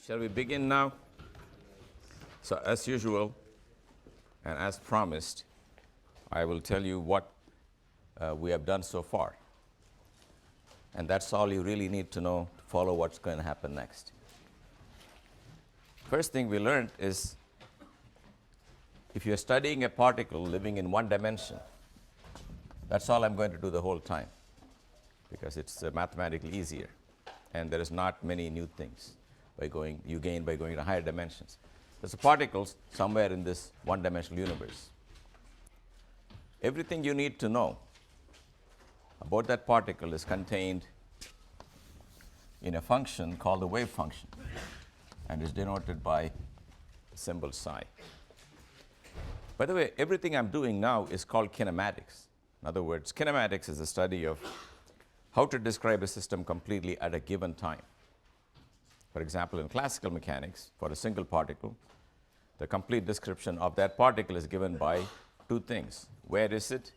Shall we begin now? So, as usual, and as promised, I will tell you what we have done so far. And that's all you really need to know to follow what's going to happen next. First thing we learned is if you're studying a particle living in one dimension, that's all I'm going to do the whole time because it's mathematically easier and there is not many new things you gain by going to higher dimensions. There's particles somewhere in this one-dimensional universe. Everything you need to know about that particle is contained in a function called the wave function and is denoted by the symbol psi. By the way, everything I'm doing now is called kinematics. In other words, kinematics is the study of how to describe a system completely at a given time. For example, in classical mechanics, for a single particle, the complete description of that particle is given by two things. Where is it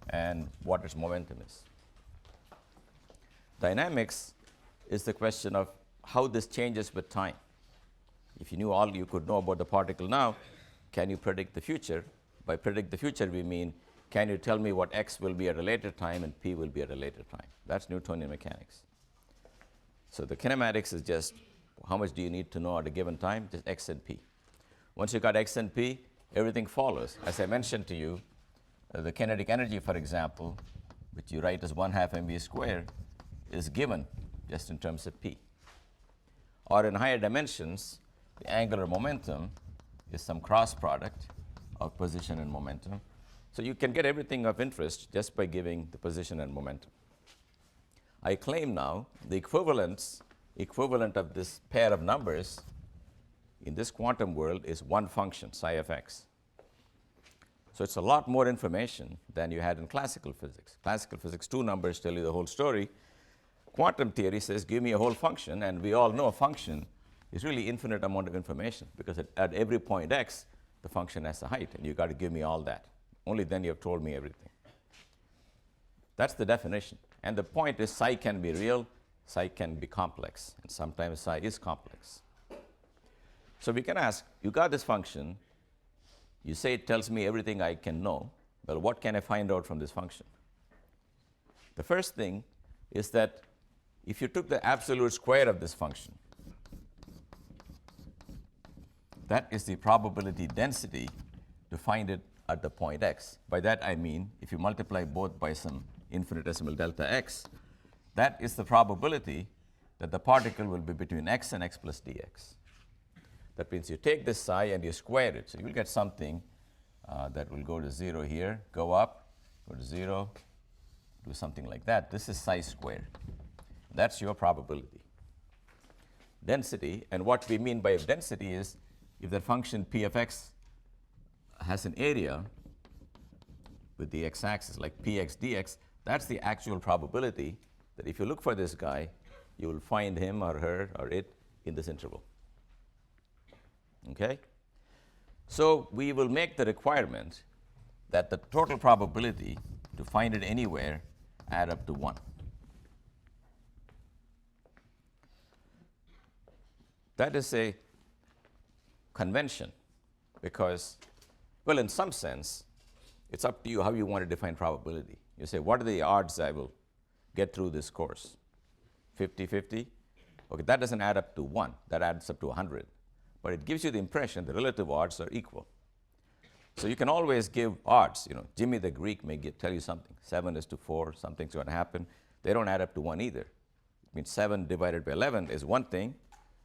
and what its momentum is. Dynamics is the question of how this changes with time. If you knew all you could know about the particle now, can you predict the future? By predict the future, we mean, can you tell me what x will be at a later time and p will be at a later time? That's Newtonian mechanics. So the kinematics is just how much do you need to know at a given time, just x and p. Once you got x and p, everything follows. As I mentioned to you, the kinetic energy, for example, which you write as 1/2 mv squared, is given just in terms of p. Or in higher dimensions, the angular momentum is some cross product of position and momentum. So you can get everything of interest just by giving the position and momentum. I claim now the equivalent of this pair of numbers in this quantum world is one function, psi of x. So it's a lot more information than you had in classical physics. Classical physics, two numbers tell you the whole story. Quantum theory says, give me a whole function, and we all know a function is really infinite amount of information because at every point x, the function has a height, and you've got to give me all that. Only then you have told me everything. That's the definition. And the point is psi can be real, psi can be complex, and sometimes psi is complex. So we can ask, you got this function, you say it tells me everything I can know. Well, what can I find out from this function? The first thing is that if you took the absolute square of this function, that is the probability density to find it at the point x. By that I mean, if you multiply both by some infinitesimal delta x, that is the probability that the particle will be between x and x plus dx. That means you take this psi and you square it. So you will get something that will go to 0 here, go up, go to 0, do something like that. This is psi squared. That's your probability. Density, and what we mean by density is if the function p of x has an area with the x-axis like px dx, that's the actual probability that if you look for this guy, you will find him or her or it in this interval. Okay? So we will make the requirement that the total probability to find it anywhere add up to 1. That is a convention because, well, in some sense, it's up to you how you want to define probability. You say, what are the odds I will get through this course? 50-50? Okay, that doesn't add up to 1. That adds up to 100. But it gives you the impression the relative odds are equal. So you can always give odds. You know, Jimmy the Greek may tell you something. 7:4, something's going to happen. They don't add up to 1 either. It means 7 divided by 11 is one thing,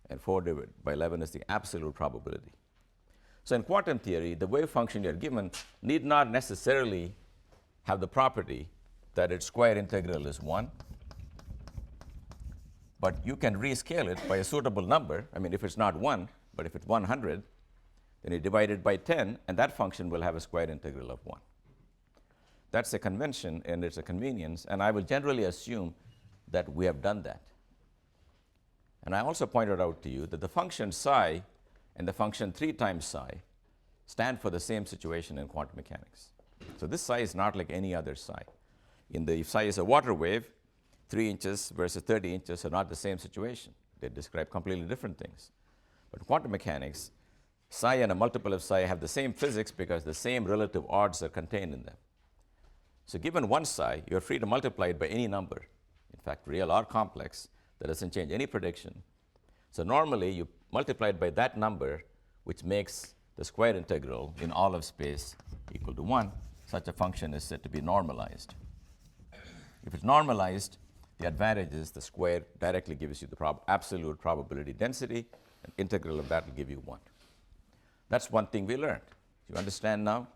and 4 divided by 11 is the absolute probability. So in quantum theory, the wave function you're given need not necessarily have the property that its square integral is 1. But you can rescale it by a suitable number. I mean, if it's not 1, but if it's 100, then you divide it by 10, and that function will have a square integral of 1. That's a convention, and it's a convenience, and I will generally assume that we have done that. And I also pointed out to you that the function psi and the function 3 times psi stand for the same situation in quantum mechanics. So this psi is not like any other psi. If psi is a water wave, 3 inches versus 30 inches are not the same situation. They describe completely different things. But quantum mechanics, psi and a multiple of psi have the same physics because the same relative odds are contained in them. So given one psi, you're free to multiply it by any number. In fact, real or complex, that doesn't change any prediction. So normally, you multiply it by that number, which makes the square integral in all of space equal to 1. Such a function is said to be normalized. If it's normalized, the advantage is the square directly gives you the absolute probability density, and integral of that will give you 1. That's one thing we learned. You understand now?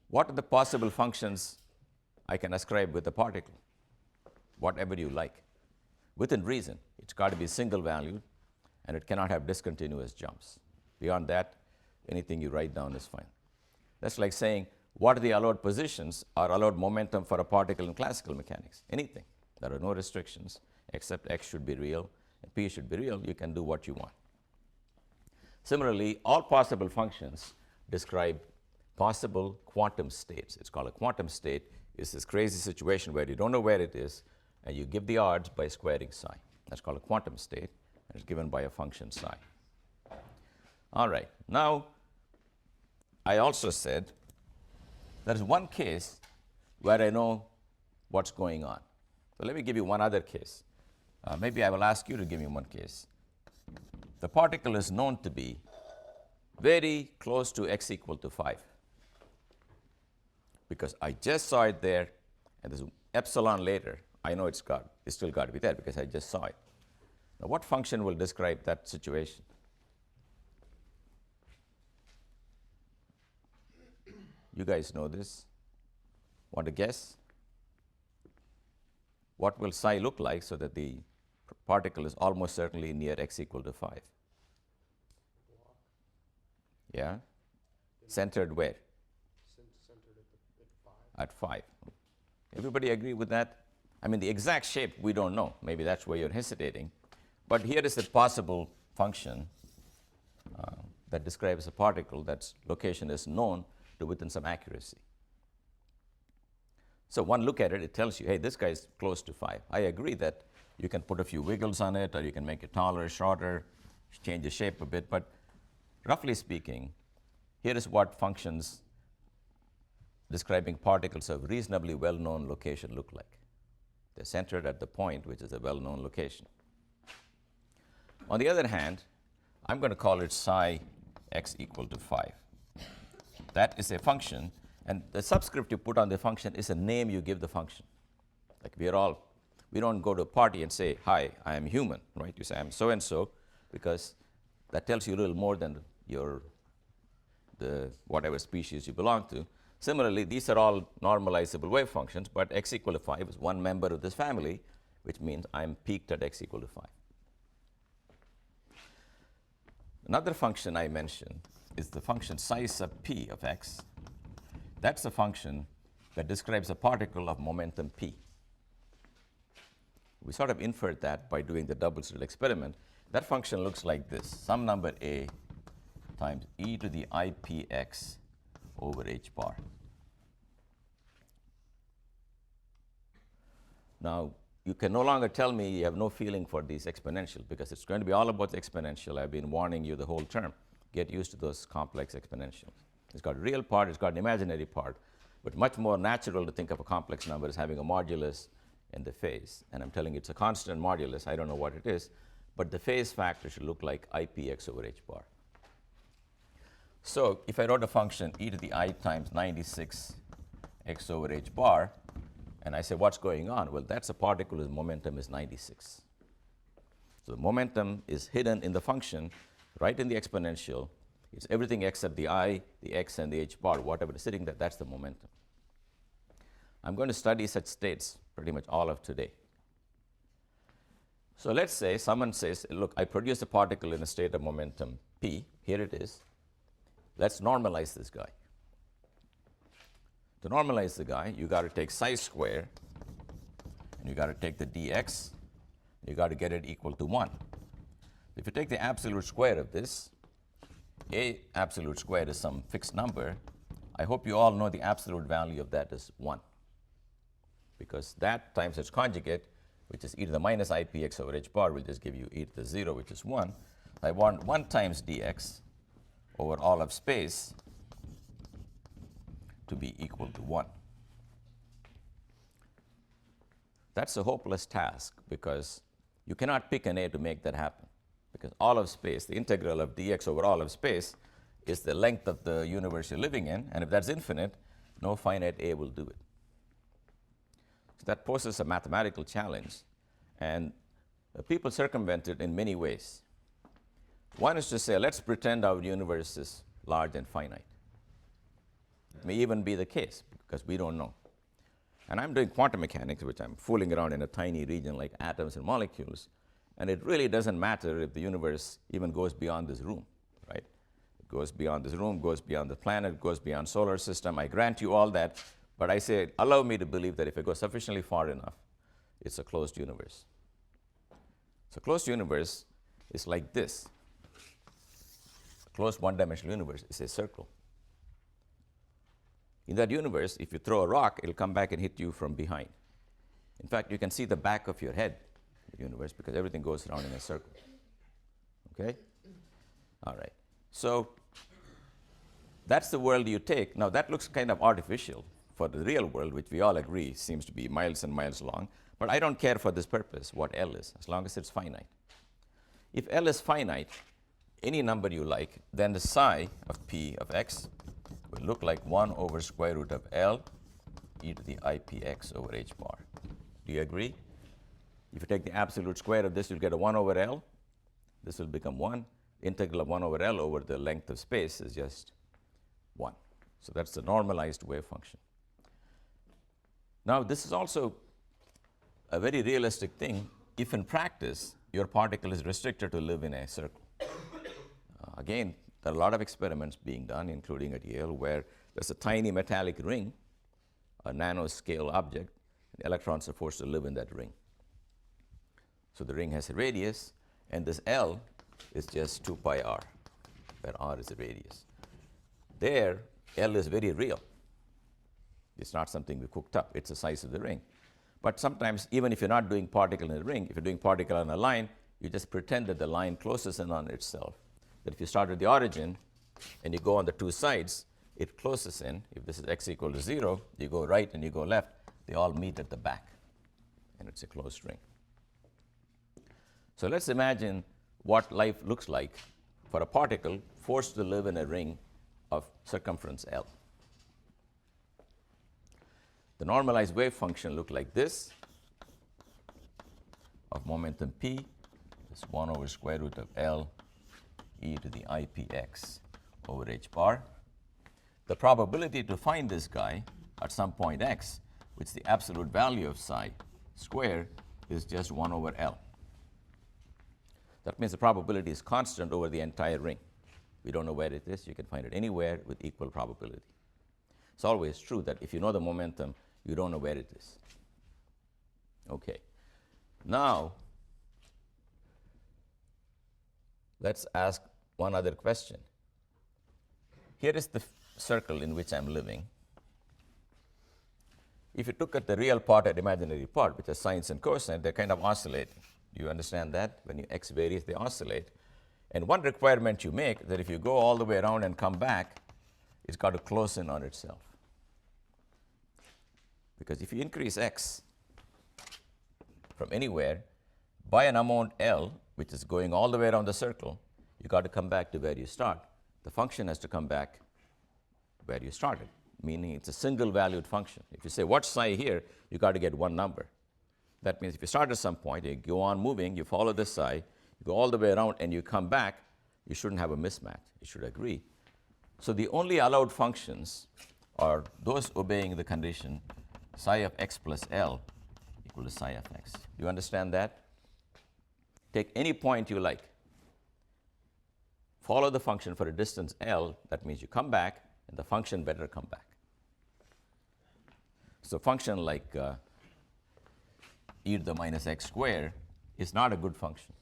What are the possible functions I can ascribe with a particle? Whatever you like. Within reason, it's got to be single valued, and it cannot have discontinuous jumps. Beyond that, anything you write down is fine. That's like saying, what are the allowed positions or allowed momentum for a particle in classical mechanics? Anything. There are no restrictions, except x should be real and p should be real. You can do what you want. Similarly, all possible functions describe possible quantum states. It's called a quantum state. It's this crazy situation where you don't know where it is, and you give the odds by squaring psi. That's called a quantum state, and it's given by a function psi. All right. Now, I also said there is one case where I know what's going on. So let me give you one other case. Maybe I will ask you to give me one case. The particle is known to be very close to x equal to 5. Because I just saw it there, and there's epsilon later. I know it's still got to be there because I just saw it. Now, what function will describe that situation? You guys know this. Want to guess? What will psi look like so that the particle is almost certainly near x equal to 5? Yeah? Centered where? Centered at 5. Everybody agree with that? I mean, the exact shape we don't know. Maybe that's where you're hesitating. But here is a possible function that describes a particle that's location is known to within some accuracy. So one look at it, it tells you, hey, this guy is close to 5. I agree that you can put a few wiggles on it, or you can make it taller, shorter, change the shape a bit. But roughly speaking, here is what functions describing particles of reasonably well-known location look like. They're centered at the point, which is a well-known location. On the other hand, I'm going to call it psi x equal to 5. That is a function, and the subscript you put on the function is a name you give the function. Like we don't go to a party and say, hi, I am human, right? You say, I'm so-and-so, because that tells you a little more than the whatever species you belong to. Similarly, these are all normalizable wave functions, but x equal to 5 is one member of this family, which means I'm peaked at x equal to 5. Another function I mentioned is the function psi sub p of x. That's a function that describes a particle of momentum p. We sort of inferred that by doing the double-slit experiment. That function looks like this, some number a times e to the ipx over h bar. Now, you can no longer tell me you have no feeling for these exponentials, because it's going to be all about the exponential. I've been warning you the whole term. Get used to those complex exponentials. It's got a real part, it's got an imaginary part, but much more natural to think of a complex number as having a modulus in the phase. And I'm telling you it's a constant modulus. I don't know what it is, but the phase factor should look like ipx over h bar. So if I wrote a function e to the I times 96 x over h bar, and I say, what's going on? Well, that's a particle whose momentum is 96. So the momentum is hidden in the function, right in the exponential. It's everything except the I, the x, and the h bar. Whatever is sitting there, that's the momentum. I'm going to study such states pretty much all of today. So let's say someone says, look, I produce a particle in a state of momentum p. Here it is. Let's normalize this guy. To normalize the guy, you got to take psi square, and you got to take the dx, and you got to get it equal to 1. If you take the absolute square of this, a absolute square is some fixed number. I hope you all know the absolute value of that is 1, because that times its conjugate which is e to the minus ipx over h bar will just give you e to the 0, which is 1. I want 1 times dx over all of space to be equal to 1. That's a hopeless task because you cannot pick an a to make that happen, because all of space, the integral of dx over all of space, is the length of the universe you're living in, and if that's infinite, no finite a will do it. So that poses a mathematical challenge, and people circumvent it in many ways. One is to say, let's pretend our universe is large and finite. It may even be the case, because we don't know. And I'm doing quantum mechanics, which I'm fooling around in a tiny region like atoms and molecules, and it really doesn't matter if the universe even goes beyond this room, right? It goes beyond this room, goes beyond the planet, goes beyond solar system. I grant you all that, but I say, allow me to believe that if it goes sufficiently far enough, it's a closed universe. So a closed universe is like this. A closed one-dimensional universe is a circle. In that universe, if you throw a rock, it'll come back and hit you from behind. In fact, you can see the back of your head in the universe because everything goes around in a circle. Okay? All right. So that's the world you take. Now, that looks kind of artificial for the real world, which we all agree seems to be miles and miles long. But I don't care for this purpose what L is, as long as it's finite. If L is finite, any number you like, then the psi of P of x will look like 1 over square root of L e to the ipx over h bar. Do you agree? If you take the absolute square of this, you'll get a 1 over L. This will become 1. Integral of 1 over L over the length of space is just 1. So that's the normalized wave function. Now, this is also a very realistic thing if in practice your particle is restricted to live in a circle. Again, there are a lot of experiments being done, including at Yale, where there's a tiny metallic ring, a nanoscale object, and electrons are forced to live in that ring. So the ring has a radius, and this L is just 2 pi r, where r is the radius. There, L is very real. It's not something we cooked up. It's the size of the ring. But sometimes, even if you're not doing particle in a ring, if you're doing particle on a line, you just pretend that the line closes in on itself. That if you start at the origin and you go on the two sides, it closes in. If this is x equal to 0, you go right and you go left, they all meet at the back, and it's a closed ring. So let's imagine what life looks like for a particle forced to live in a ring of circumference L. The normalized wave function looked like this of momentum p is 1 over square root of L e to the ipx over h bar. The probability to find this guy at some point x, which the absolute value of psi squared, is just 1 over L. That means the probability is constant over the entire ring. We don't know where it is. You can find it anywhere with equal probability. It's always true that if you know the momentum, you don't know where it is. Okay. Now, let's ask one other question. Here is the circle in which I'm living. If you look at the real part and imaginary part, which is sines and cosine, they're kind of oscillating. Do you understand that? When your x varies, they oscillate. And one requirement you make, that if you go all the way around and come back, it's got to close in on itself. Because if you increase x from anywhere by an amount L, which is going all the way around the circle, you got to come back to where you start. The function has to come back where you started, meaning it's a single valued function. If you say, what's psi here, you got to get one number. That means if you start at some point, you go on moving, you follow this psi, you go all the way around, and you come back, you shouldn't have a mismatch. You should agree. So the only allowed functions are those obeying the condition psi of x plus L equal to psi of x. Do you understand that? Take any point you like. Follow the function for a distance L. That means you come back, and the function better come back. So a function like e to the minus x squared is not a good function.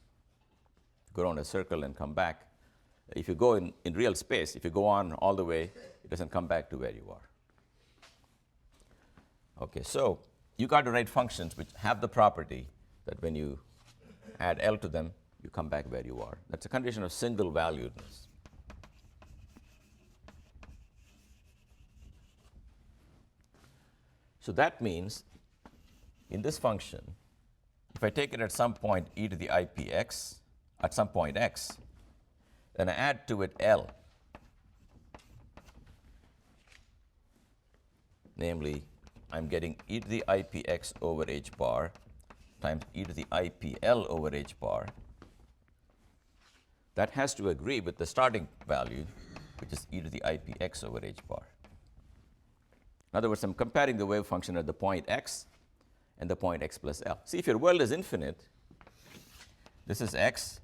Go around a circle and come back. If you go in real space, if you go on all the way, it doesn't come back to where you are. Okay, so you got to write functions which have the property that when you add L to them, you come back where you are. That's a condition of single valuedness. So that means in this function, if I take it at some point e to the ipx, at some point x, then I add to it L, namely, I'm getting e to the ipx over h bar times e to the ipl over h bar. That has to agree with the starting value, which is e to the ipx over h bar. In other words, I'm comparing the wave function at the point x and the point x plus L. See, if your world is infinite, this is x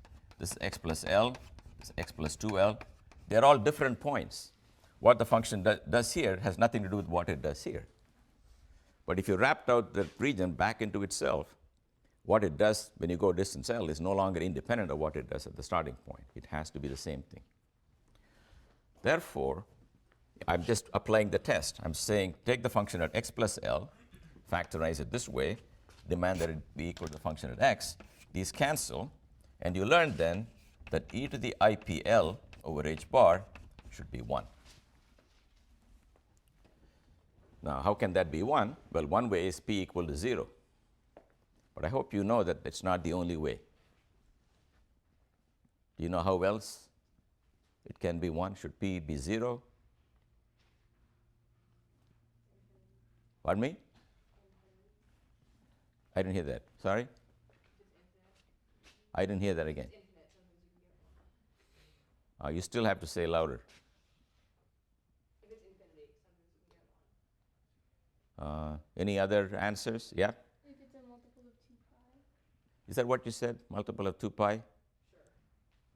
plus L, this is x plus 2L. They're all different points. What the function does here has nothing to do with what it does here. But if you wrapped out the region back into itself, what it does when you go distance L is no longer independent of what it does at the starting point. It has to be the same thing. Therefore, I'm just applying the test. I'm saying take the function at x plus L, factorize it this way, demand that it be equal to the function at x. These cancel, and you learn then that e to the IPL over h bar should be 1. Now, how can that be 1? Well, one way is p equal to 0. But I hope you know that it's not the only way. Do you know how else it can be 1? Should p be 0? Pardon me? I didn't hear that. Sorry? I didn't hear that again. You still have to say louder. If it's infinity, sometimes you can get 1. Any other answers? Yeah? If it's a multiple of 2 pi. Is that what you said? Multiple of 2 pi? Sure.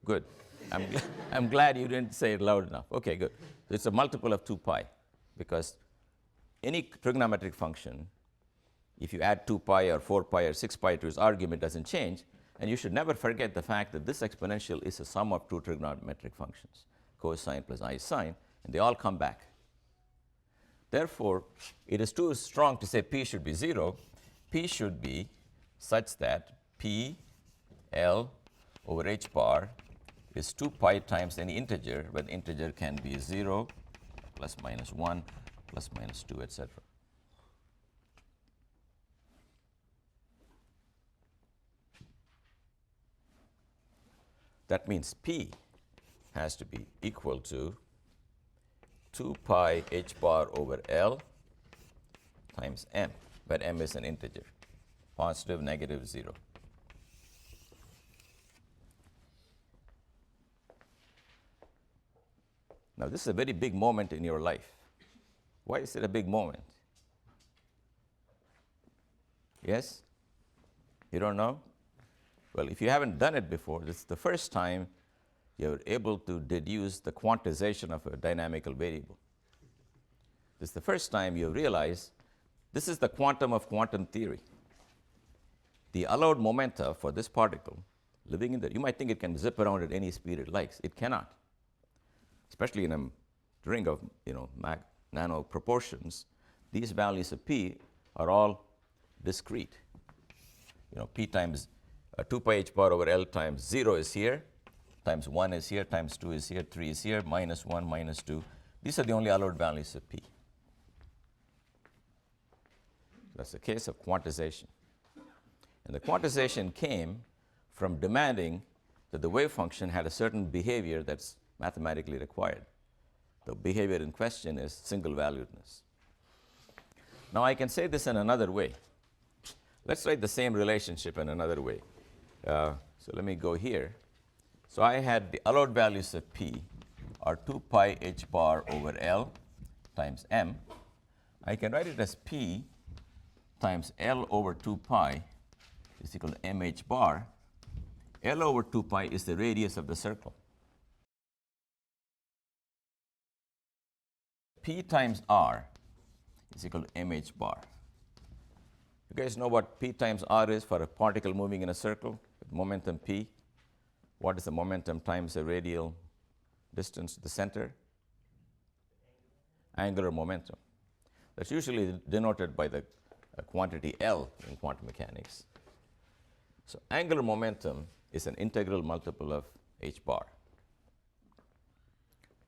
Good. I'm glad you didn't say it loud enough. Okay, good. So it's a multiple of 2 pi, because any trigonometric function, if you add 2 pi or 4 pi or 6 pi to its argument, doesn't change. And you should never forget the fact that this exponential is a sum of two trigonometric functions, cosine plus I sine, and they all come back. Therefore, it is too strong to say p should be 0. P should be such that p L over h bar is 2 pi times any integer, where the integer can be 0, plus minus 1, plus minus 2, etc. That means p has to be equal to 2 pi h bar over L times m, where m is an integer, positive, negative, 0. Now, this is a very big moment in your life. Why is it a big moment? Yes? You don't know? Well, if you haven't done it before, this is the first time you're able to deduce the quantization of a dynamical variable. This is the first time you realize this is the quantum of quantum theory. The allowed momenta for this particle living in there, you might think it can zip around at any speed it likes. It cannot. Especially in a ring of nano proportions, these values of p are all discrete. P times 2 pi h bar over L times 0 is here, times 1 is here, times 2 is here, 3 is here, minus 1, minus 2. These are the only allowed values of p. That's the case of quantization. And the quantization came from demanding that the wave function had a certain behavior that's mathematically required. The behavior in question is single valuedness. Now, I can say this in another way. Let's write the same relationship in another way. So let me go here. So I had the allowed values of p are 2 pi h bar over L times m. I can write it as p times L over 2 pi is equal to mh bar. L over 2 pi is the radius of the circle. P times r is equal to mh bar. You guys know what p times r is for a particle moving in a circle with momentum p? What is the momentum times the radial distance to the center? Angular momentum. That's usually denoted by the quantity L in quantum mechanics. So angular momentum is an integral multiple of h bar.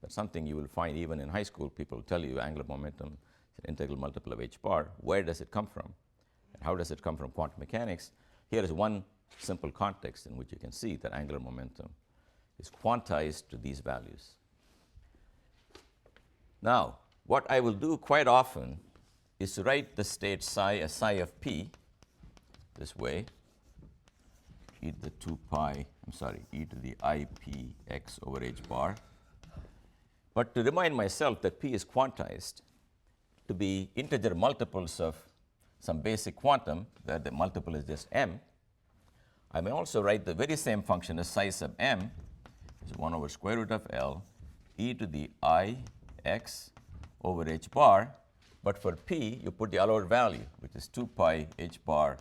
That's something you will find even in high school. People tell you angular momentum is an integral multiple of h bar. Where does it come from? And how does it come from quantum mechanics? Here is one simple context in which you can see that angular momentum is quantized to these values. Now, what I will do quite often is to write the state psi as psi of p this way, e to the 2 pi, e to the I p x over h bar. But to remind myself that p is quantized to be integer multiples of some basic quantum, where the multiple is just m, I may also write the very same function as psi sub m is 1 over square root of L e to the I x over h bar. But for p, you put the allowed value, which is 2 pi h bar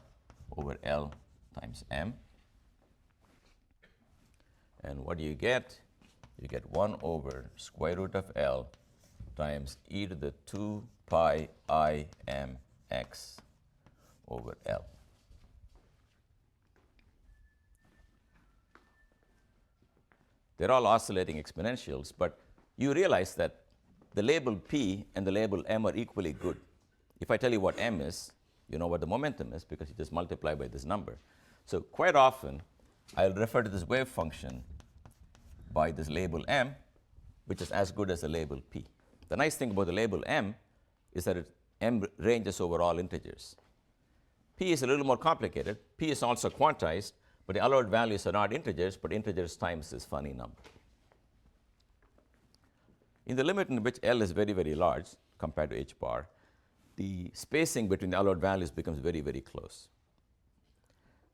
over L times m. And what do you get? You get 1 over square root of L times e to the 2 pi I m x over L. They're all oscillating exponentials, but you realize that the label p and the label m are equally good. If I tell you what m is, you know what the momentum is because you just multiply by this number. So quite often, I'll refer to this wave function by this label m, which is as good as the label p. The nice thing about the label m is that m ranges over all integers. P is a little more complicated. P is also quantized, but the allowed values are not integers, but integers times this funny number. In the limit in which L is very, very large compared to h bar, the spacing between the allowed values becomes very, very close.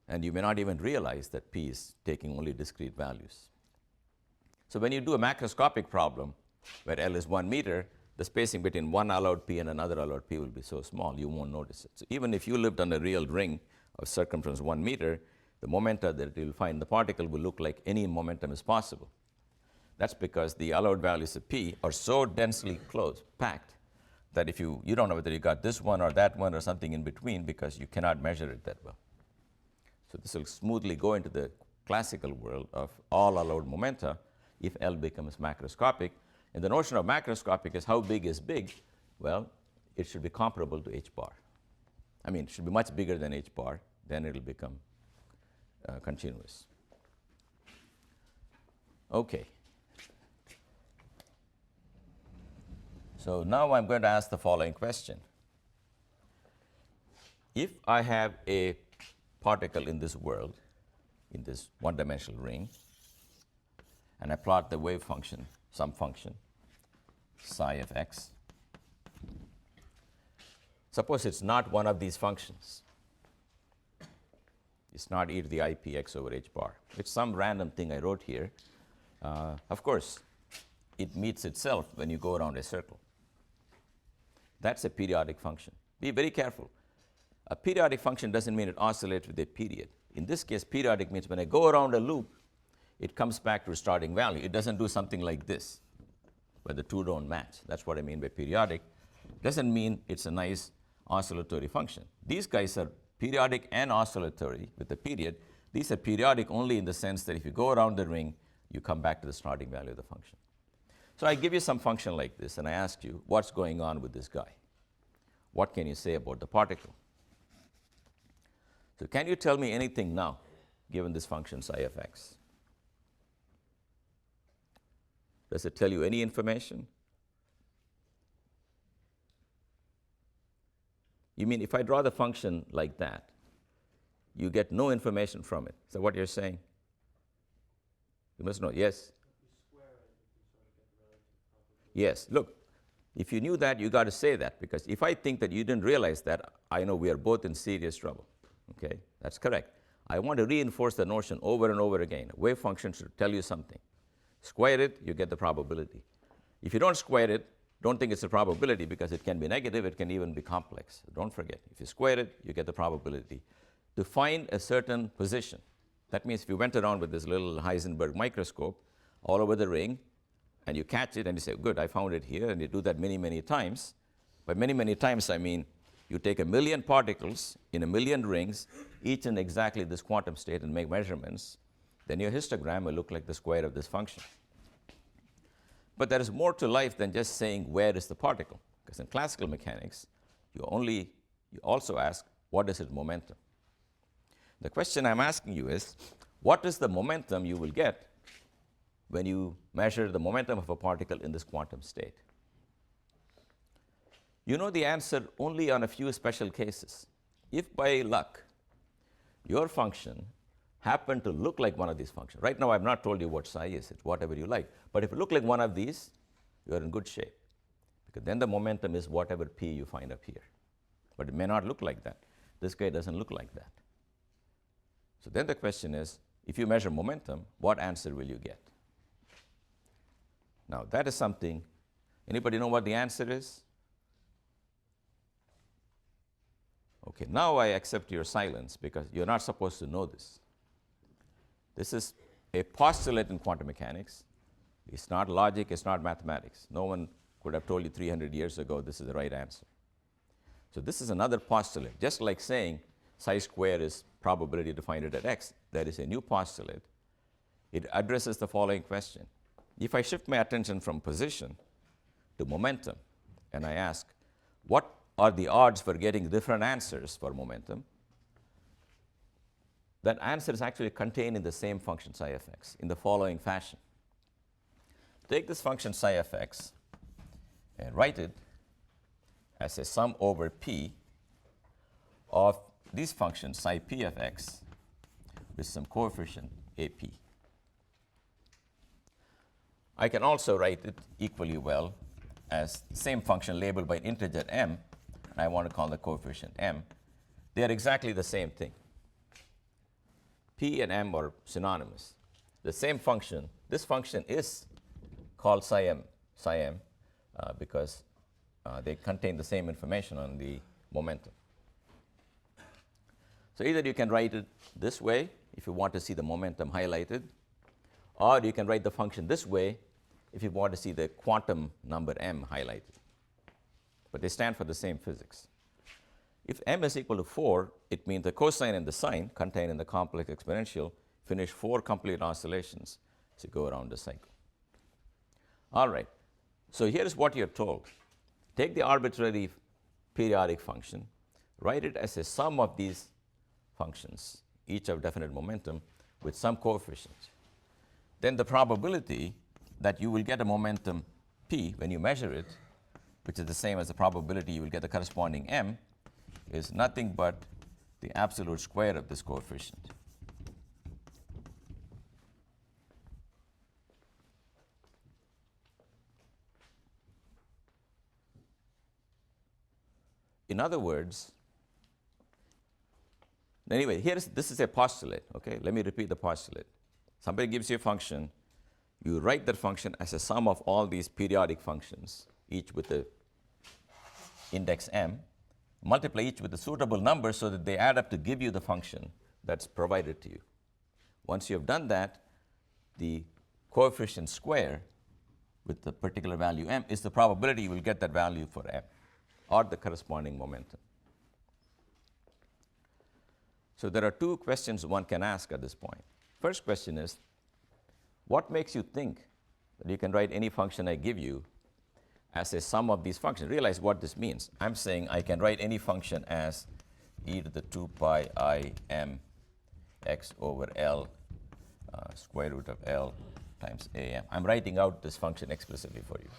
And you may not even realize that p is taking only discrete values. So when you do a macroscopic problem where L is 1 meter, the spacing between one allowed p and another allowed p will be so small you won't notice it. So even if you lived on a real ring of circumference 1 meter, the momenta that you'll find in the particle will look like any momentum is possible. That's because the allowed values of p are so densely close, packed, that if you don't know whether you got this one or that one or something in between because you cannot measure it that well. So this will smoothly go into the classical world of all allowed momenta if L becomes macroscopic. And the notion of macroscopic is how big is big? Well, it should be comparable to h bar. I mean, it should be much bigger than h bar, then it will become continuous. Okay. So now I'm going to ask the following question. If I have a particle in this world, in this one-dimensional ring, and I plot the wave function, some function, psi of x, suppose it's not one of these functions. It's not e to the I p x over h bar. It's some random thing I wrote here. Of course, it meets itself when you go around a circle. That's a periodic function. Be very careful. A periodic function doesn't mean it oscillates with a period. In this case, periodic means when I go around a loop, it comes back to a starting value. It doesn't do something like this, where the two don't match. That's what I mean by periodic. Doesn't mean it's a nice oscillatory function. These guys are periodic and oscillatory with the period. These are periodic only in the sense that if you go around the ring, you come back to the starting value of the function. So I give you some function like this, and I ask you, what's going on with this guy? What can you say about the particle? So can you tell me anything now, given this function psi of x? Does it tell you any information? You mean if I draw the function like that, you get no information from it. Is that what you're saying? You must know, yes? Yes, look, if you knew that, you got to say that, because if I think that you didn't realize that, I know we are both in serious trouble. Okay, that's correct. I want to reinforce the notion over and over again. A wave function should tell you something. Square it, you get the probability. If you don't square it, don't think it's a probability because it can be negative, it can even be complex. Don't forget, if you square it, you get the probability. To find a certain position, that means if you went around with this little Heisenberg microscope all over the ring, and you catch it and you say, good, I found it here, and you do that many, many times. By many, many times, I mean you take 1,000,000 particles in 1,000,000 rings, each in exactly this quantum state and make measurements, then your histogram will look like the square of this function. But there is more to life than just saying where is the particle, because in classical mechanics, you also ask what is its momentum. The question I'm asking you is, what is the momentum you will get when you measure the momentum of a particle in this quantum state? You know the answer only on a few special cases. If by luck your function happened to look like one of these functions. Right now I've not told you what psi is, it's whatever you like. But if it looked like one of these, you're in good shape. Because then the momentum is whatever p you find up here. But it may not look like that. This guy doesn't look like that. So then the question is, if you measure momentum, what answer will you get? Now that is something, anybody know what the answer is? Okay, now I accept your silence because you're not supposed to know this. This is a postulate in quantum mechanics. It's not logic, it's not mathematics. No one could have told you 300 years ago this is the right answer. So this is another postulate. Just like saying psi square is probability to find it at x, there is a new postulate. It addresses the following question. If I shift my attention from position to momentum, and I ask, what are the odds for getting different answers for momentum? That answer is actually contained in the same function psi of x in the following fashion. Take this function psi of x and write it as a sum over p of these functions psi p of x with some coefficient ap. I can also write it equally well as the same function labeled by an integer m, and I want to call the coefficient m. They are exactly the same thing. P and m are synonymous. The same function, this function is called psi m because they contain the same information on the momentum. So either you can write it this way if you want to see the momentum highlighted, or you can write the function this way if you want to see the quantum number m highlighted. But they stand for the same physics. If m is equal to 4, it means the cosine and the sine contained in the complex exponential finish 4 complete oscillations as you go around the cycle. All right, so here's what you're told. Take the arbitrary periodic function, write it as a sum of these functions, each of definite momentum, with some coefficient. Then the probability that you will get a momentum p when you measure it, which is the same as the probability you will get the corresponding m, is nothing but the absolute square of this coefficient. In other words, anyway, this is a postulate, okay? Let me repeat the postulate. Somebody gives you a function, you write that function as a sum of all these periodic functions, each with the index m, multiply each with a suitable number so that they add up to give you the function that's provided to you. Once you have done that, the coefficient square with the particular value m is the probability you will get that value for m, or the corresponding momentum. So there are two questions one can ask at this point. First question is, what makes you think that you can write any function I give you as a sum of these functions? Realize what this means. I'm saying I can write any function as e to the 2 pi I m x over L square root of L times am. I'm writing out this function explicitly for you.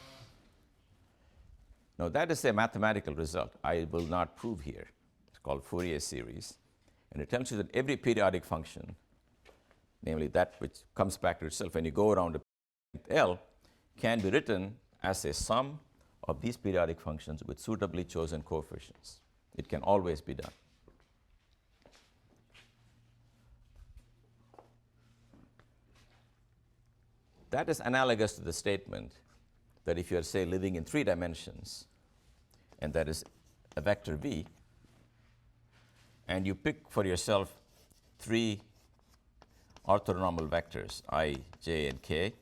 Now that is a mathematical result. I will not prove here. It's called Fourier series. And it tells you that every periodic function, namely that which comes back to itself when you go around L, can be written as a sum of these periodic functions with suitably chosen coefficients. It can always be done. That is analogous to the statement that if you are, say, living in 3 dimensions, and that is a vector v, and you pick for yourself 3 orthonormal vectors, I, j, and k,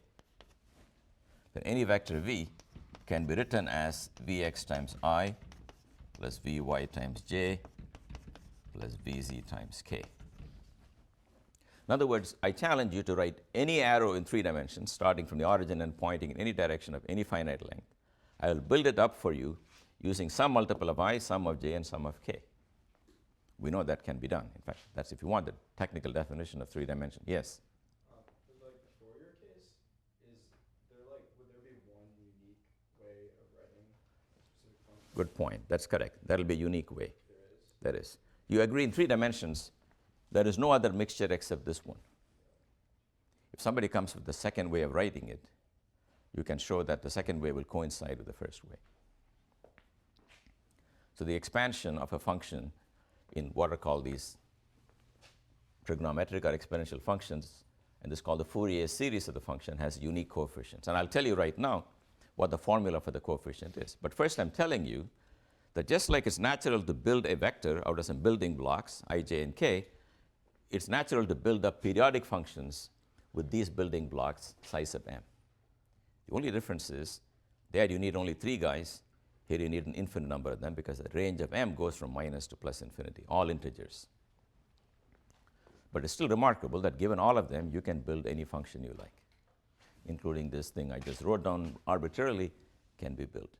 then any vector v can be written as vx times I plus vy times j plus Vz times k. In other words, I challenge you to write any arrow in 3 dimensions, starting from the origin and pointing in any direction of any finite length. I will build it up for you using some multiple of I, sum of j, and sum of k. We know that can be done. In fact, that's if you want the technical definition of 3 dimensions. Yes? With like the Fourier case, would there be one unique way of writing a specific function? Good point. That's correct. That'll be a unique way. There is. There is. You agree in 3 dimensions, there is no other mixture except this one. If somebody comes with the second way of writing it, you can show that the second way will coincide with the first way. So the expansion of a function in what are called these trigonometric or exponential functions, and this is called the Fourier series of the function, has unique coefficients. And I'll tell you right now what the formula for the coefficient is. But first I'm telling you that just like it's natural to build a vector out of some building blocks, I, j, and k, it's natural to build up periodic functions with these building blocks, psi sub m. The only difference is there you need only 3 guys. Here you need an infinite number of them because the range of m goes from minus to plus infinity, all integers. But it's still remarkable that given all of them, you can build any function you like, including this thing I just wrote down arbitrarily can be built.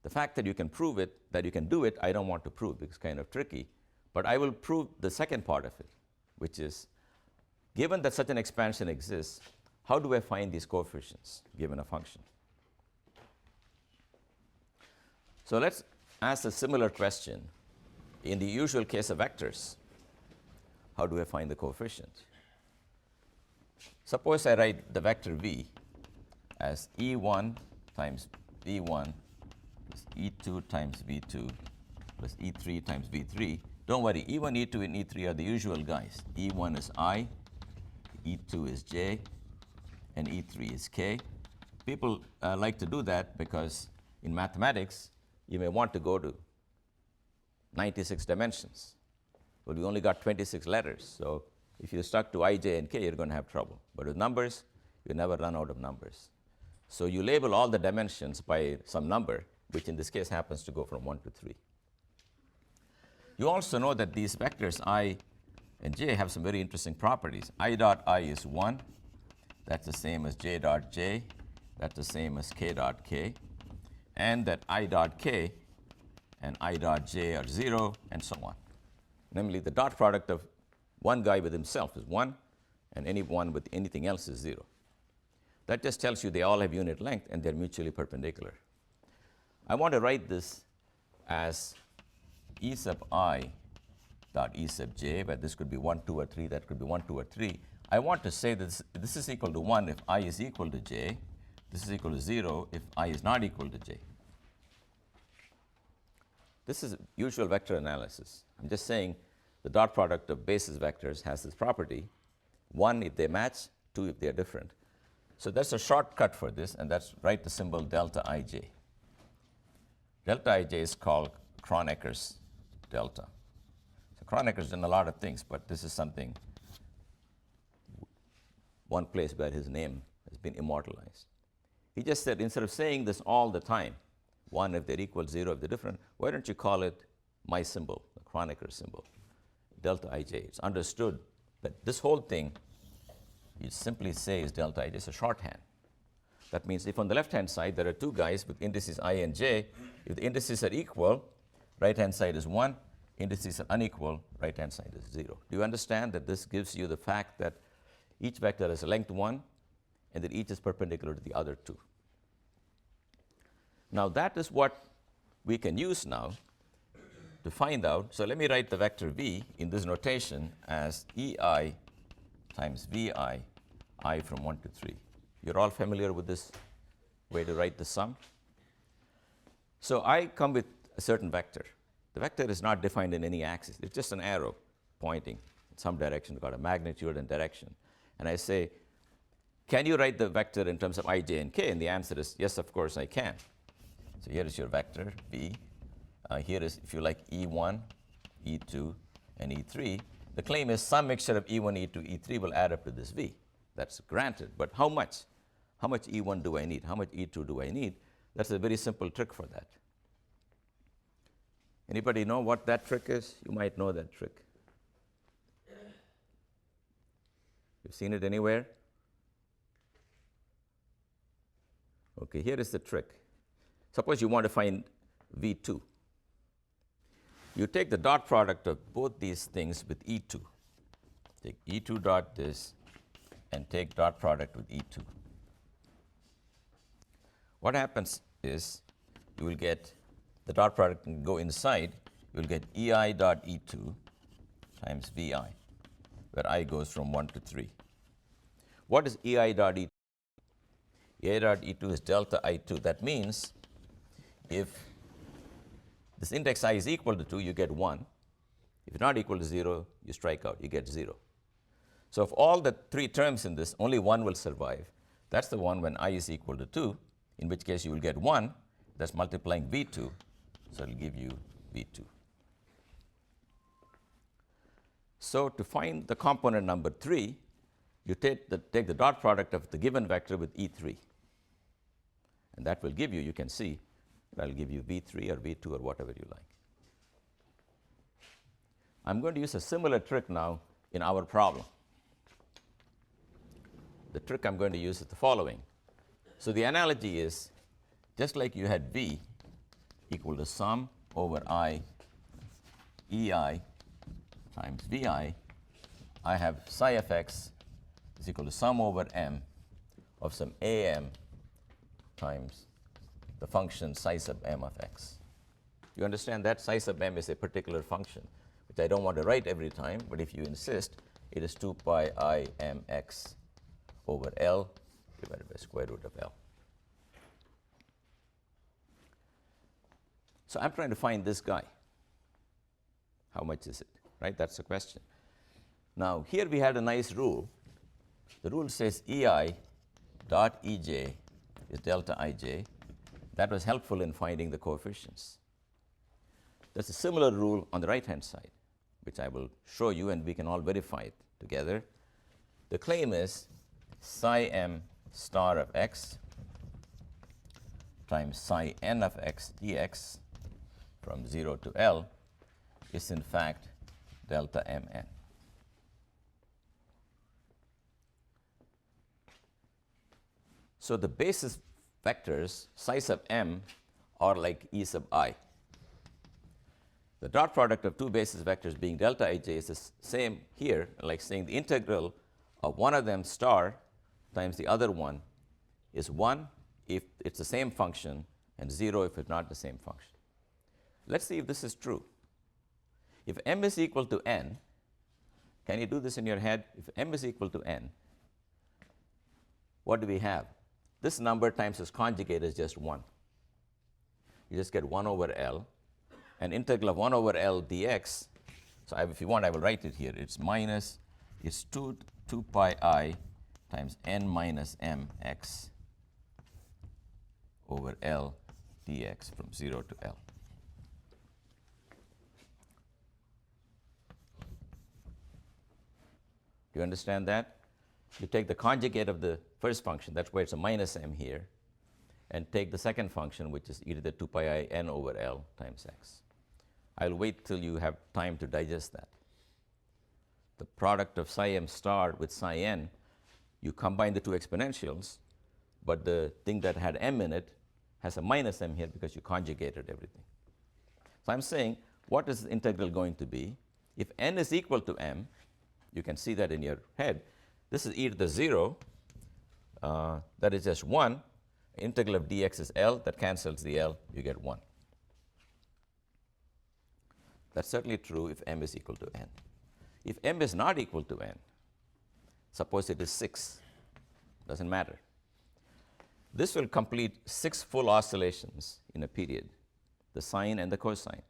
The fact that you can prove it, that you can do it, I don't want to prove because it's kind of tricky. But I will prove the second part of it, which is, given that such an expansion exists, how do I find these coefficients given a function? So let's ask a similar question in the usual case of vectors. How do I find the coefficient? Suppose I write the vector v as e1 times v1 plus e2 times v2 plus e3 times v3. Don't worry, e1, e2, and e3 are the usual guys. e1 is I, e2 is j, and e3 is k. People like to do that because in mathematics, you may want to go to 96 dimensions. But we only got 26 letters. So if you're stuck to I, j, and k, you're going to have trouble. But with numbers, you never run out of numbers. So you label all the dimensions by some number, which in this case happens to go from 1 to 3. You also know that these vectors I and j have some very interesting properties. I dot I is 1. That's the same as j dot j. That's the same as k dot k. And that I dot k and I dot j are 0, and so on. Namely, the dot product of one guy with himself is 1, and any one with anything else is 0. That just tells you they all have unit length, and they're mutually perpendicular. I want to write this as E sub I dot E sub j, but this could be 1, 2, or 3. That could be 1, 2, or 3. I want to say that this is equal to 1 if I is equal to j. This is equal to 0 if I is not equal to j. This is usual vector analysis. I'm just saying the dot product of basis vectors has this property. 1 if they match, 2 if they're different. So that's a shortcut for this, and that's write the symbol delta ij. Delta ij is called Kroneker's delta. So Kroneker's done a lot of things, but this is something, one place where his name has been immortalized. He just said, instead of saying this all the time, 1 if they're equal, 0 if they're different, why don't you call it my symbol, the Kronecker symbol, delta ij. It's understood that this whole thing, you simply say is delta ij. It's a shorthand. That means if on the left-hand side there are 2 guys with indices I and j, if the indices are equal, right-hand side is 1, indices are unequal, right-hand side is 0. Do you understand that this gives you the fact that each vector has length 1, and that each is perpendicular to the other 2? Now that is what we can use now to find out. So let me write the vector v in this notation as ei times vi, I from 1 to 3. You're all familiar with this way to write the sum? So I come with a certain vector. The vector is not defined in any axis. It's just an arrow pointing in some direction. It's got a magnitude and direction. And I say, can you write the vector in terms of I, j, and k? And the answer is, yes, of course I can. So here is your vector, v. Here is, if you like, e1, e2, and e3. The claim is some mixture of e1, e2, e3 will add up to this v. That's granted. But how much? How much e1 do I need? How much e2 do I need? That's a very simple trick for that. Anybody know what that trick is? You might know that trick. You've seen it anywhere? Okay, here is the trick. Suppose you want to find V2. You take the dot product of both these things with E2. Take E2 dot this and take dot product with E2. What happens is you will get the dot product can go inside. You will get EI dot E2 times VI, where I goes from 1 to 3. What is EI dot E2? EI dot E2 is delta I2. That means if this index I is equal to 2, you get 1. If it's not equal to 0, you strike out, you get 0. So of all the 3 terms in this, only 1 will survive. That's the one when I is equal to 2, in which case you will get 1. That's multiplying V2, so it will give you V2. So to find the component number 3, you take the dot product of the given vector with E3. And that will give you, you can see, that will give you V3 or V2 or whatever you like. I'm going to use a similar trick now in our problem. The trick I'm going to use is the following. So the analogy is, just like you had V equal to sum over I EI times VI, I have psi of x is equal to sum over m of some am times the function psi sub m of x. You understand that psi sub m is a particular function, which I don't want to write every time, but if you insist, it is 2 pi I m x over L divided by square root of L. So I'm trying to find this guy. How much is it? Right? That's the question. Now, here we had a nice rule. The rule says EI dot EJ is delta IJ. That was helpful in finding the coefficients. There's a similar rule on the right-hand side, which I will show you, and we can all verify it together. The claim is psi m star of x times psi n of x dx from 0 to L is in fact delta mn. So the basis vectors psi sub m are like E sub I. The dot product of 2 basis vectors being delta ij is the same here, like saying the integral of one of them star times the other one is 1 if it's the same function and 0 if it's not the same function. Let's see if this is true. If m is equal to n, can you do this in your head? If m is equal to n, what do we have? This number times its conjugate is just 1. You just get 1 over L. And integral of 1 over L dx, so if you want, I will write it here. It's minus, it's 2 pi I times n minus m x over L dx from 0 to L. Do you understand that? You take the conjugate of the first function, that's why it's a minus m here, and take the second function, which is e to the 2 pi I n over L times x. I'll wait till you have time to digest that. The product of psi m star with psi n, you combine the two exponentials, but the thing that had m in it has a minus m here because you conjugated everything. So I'm saying, what is the integral going to be? If n is equal to m, you can see that in your head. This is e to the 0. That is just 1. Integral of dx is L. That cancels the L. You get 1. That's certainly true if m is equal to n. If m is not equal to n, suppose it is 6. Doesn't matter. This will complete 6 full oscillations in a period, the sine and the cosine.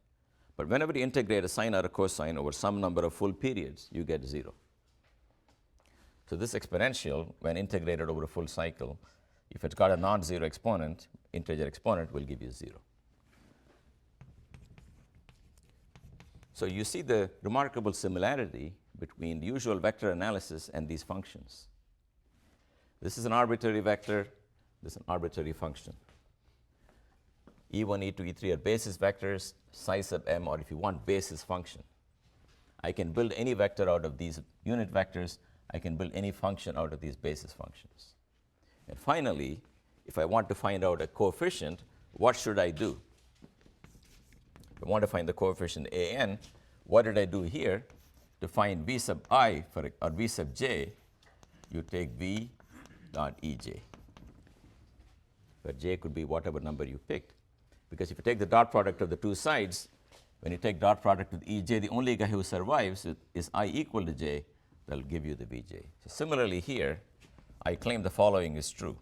But whenever you integrate a sine or a cosine over some number of full periods, you get 0. So this exponential, when integrated over a full cycle, if it's got a non-zero exponent, integer exponent will give you 0. So you see the remarkable similarity between the usual vector analysis and these functions. This is an arbitrary vector, this is an arbitrary function. E1, E2, E3 are basis vectors, psi sub m, or if you want, basis function. I can build any vector out of these unit vectors. I can build any function out of these basis functions. And finally, if I want to find out a coefficient, what should I do? If I want to find the coefficient an, what did I do here? To find v sub I or v sub j, you take v dot ej, where j could be whatever number you picked. Because if you take the dot product of the two sides, when you take dot product with ej, the only guy who survives is I equal to j. That'll give you the vj. So similarly here, I claim the following is true.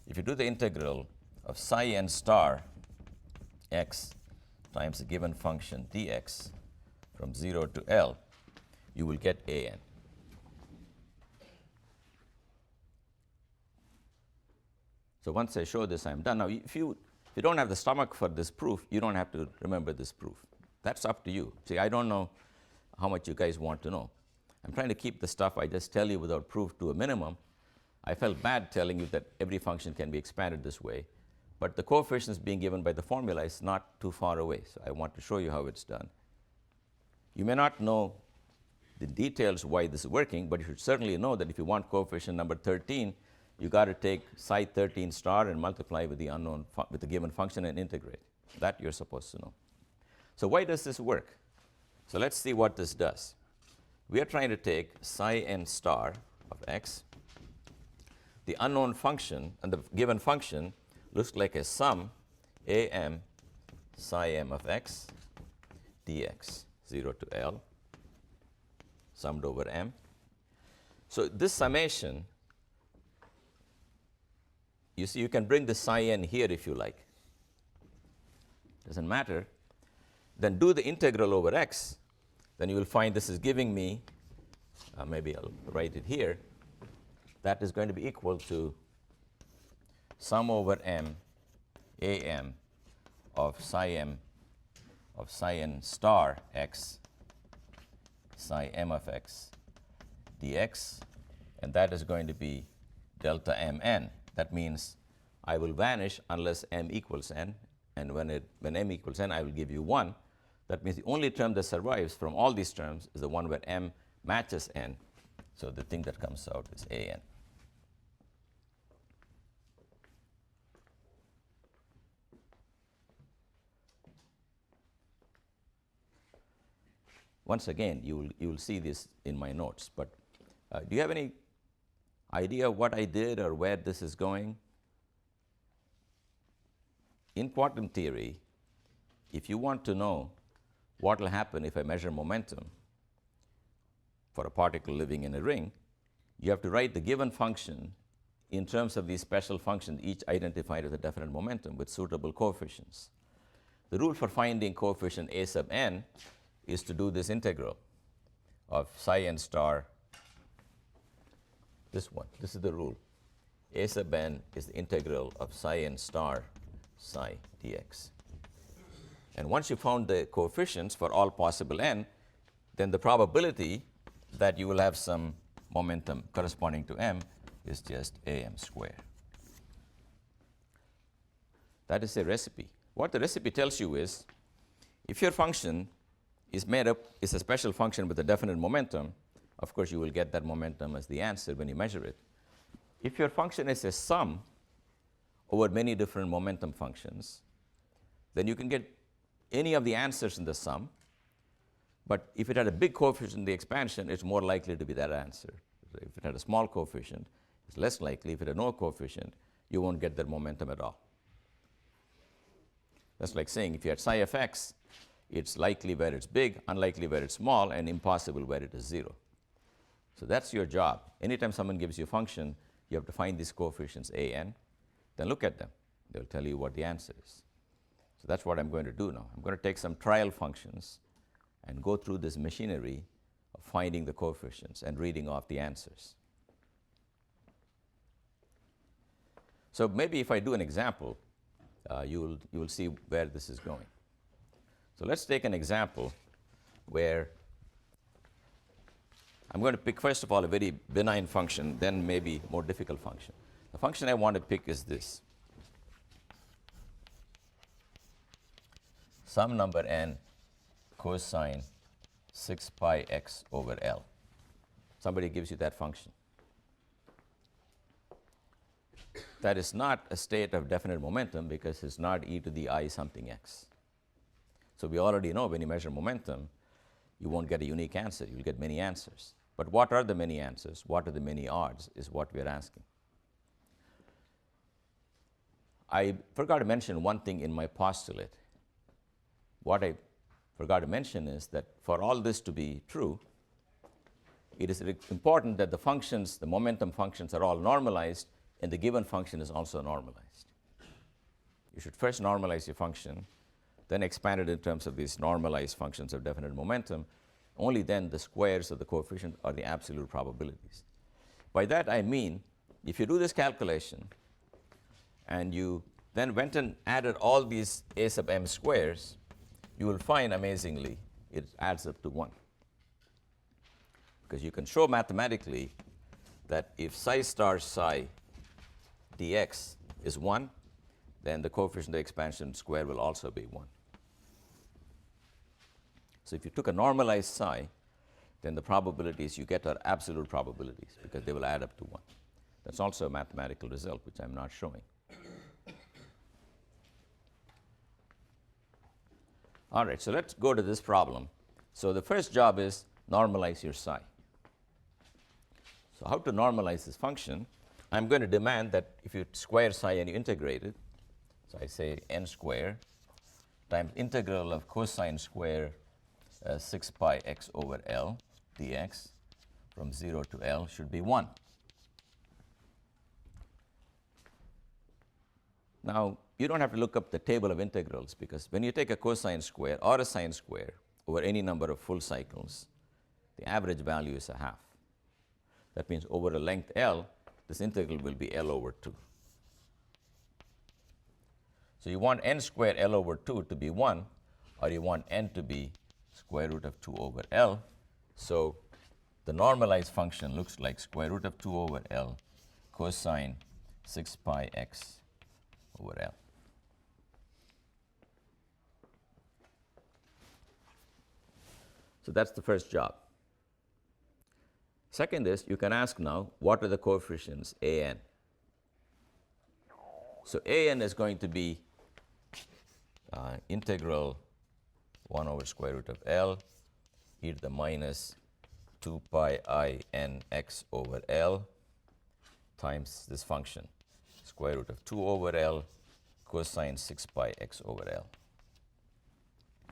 If you do the integral of psi n star x times a given function dx from 0 to L, you will get an. So once I show this, I'm done. Now, if you don't have the stomach for this proof, you don't have to remember this proof. That's up to you. See, I don't know how much you guys want to know. I'm trying to keep the stuff I just tell you without proof to a minimum. I felt bad telling you that every function can be expanded this way, but the coefficients being given by the formula is not too far away. So I want to show you how it's done. You may not know the details why this is working, but you should certainly know that if you want coefficient number 13, you got to take psi 13 star and multiply with the unknown with the given function and integrate. That you're supposed to know. So why does this work? So let's see what this does. We are trying to take psi n star of x. The unknown function and the given function looks like a sum am psi m of x dx 0 to L summed over m. So this summation, you see, you can bring the psi n here if you like. Doesn't matter. Then do the integral over x. Then you will find this is giving me, maybe I'll write it here, that is going to be equal to sum over m am of psi n star x psi m of x dx, and that is going to be delta mn. That means I will vanish unless m equals n, and when m equals n, I will give you 1. That means the only term that survives from all these terms is the one where m matches n. So the thing that comes out is an. Once again, you will see this in my notes, but do you have any idea what I did or where this is going? In quantum theory, if you want to know what will happen if I measure momentum for a particle living in a ring, you have to write the given function in terms of these special functions, each identified as a definite momentum with suitable coefficients. The rule for finding coefficient a sub n is to do this integral of psi n star, this one. This is the rule. A sub n is the integral of psi n star psi dx. And once you found the coefficients for all possible n, then the probability that you will have some momentum corresponding to m is just am squared. That is a recipe. What the recipe tells you is, if your function is a special function with a definite momentum, of course you will get that momentum as the answer when you measure it. If your function is a sum over many different momentum functions, then you can get any of the answers in the sum, but if it had a big coefficient in the expansion, it's more likely to be that answer. If it had a small coefficient, it's less likely. If it had no coefficient, you won't get that momentum at all. That's like saying if you had psi of x, it's likely where it's big, unlikely where it's small, and impossible where it is 0. So that's your job. Anytime someone gives you a function, you have to find these coefficients an, then look at them. They'll tell you what the answer is. So that's what I'm going to do now. I'm going to take some trial functions and go through this machinery of finding the coefficients and reading off the answers. So maybe if I do an example, you will see where this is going. So let's take an example where I'm going to pick, first of all, a very benign function, then maybe more difficult function. The function I want to pick is this. some number n cosine 6 pi x over L. Somebody gives you that function. That is not a state of definite momentum because it's not e to the I something x. So we already know when you measure momentum, you won't get a unique answer. You'll get many answers. But what are the many answers? What are the many odds is what we're asking. I forgot to mention one thing in my postulate. What I forgot to mention is that for all this to be true, it is important that the functions, the momentum functions, are all normalized, and the given function is also normalized. You should first normalize your function, then expand it in terms of these normalized functions of definite momentum. Only then the squares of the coefficient are the absolute probabilities. By that I mean, if you do this calculation and you then went and added all these a sub m squares, you will find amazingly it adds up to 1. Because you can show mathematically that if psi star psi dx is 1, then the coefficient of expansion square will also be 1. So if you took a normalized psi, then the probabilities you get are absolute probabilities because they will add up to 1. That's also a mathematical result, which I'm not showing. All right, so let's go to this problem. So the first job is normalize your psi. So how to normalize this function? I'm going to demand that if you square psi and you integrate it, so I say n square times integral of cosine square 6 pi x over L dx from 0 to L should be 1. Now, you don't have to look up the table of integrals because when you take a cosine square or a sine square over any number of full cycles, the average value is a half. That means over a length L, this integral will be L over 2. So you want n squared L over 2 to be 1, or you want n to be square root of 2 over L. So the normalized function looks like square root of 2 over L cosine 6 pi x over L. So that's the first job. Second is, you can ask now, what are the coefficients a n? So a n is going to be integral 1 over square root of L e to the minus 2 pi I n x over L times this function, square root of 2 over L cosine 6 pi x over L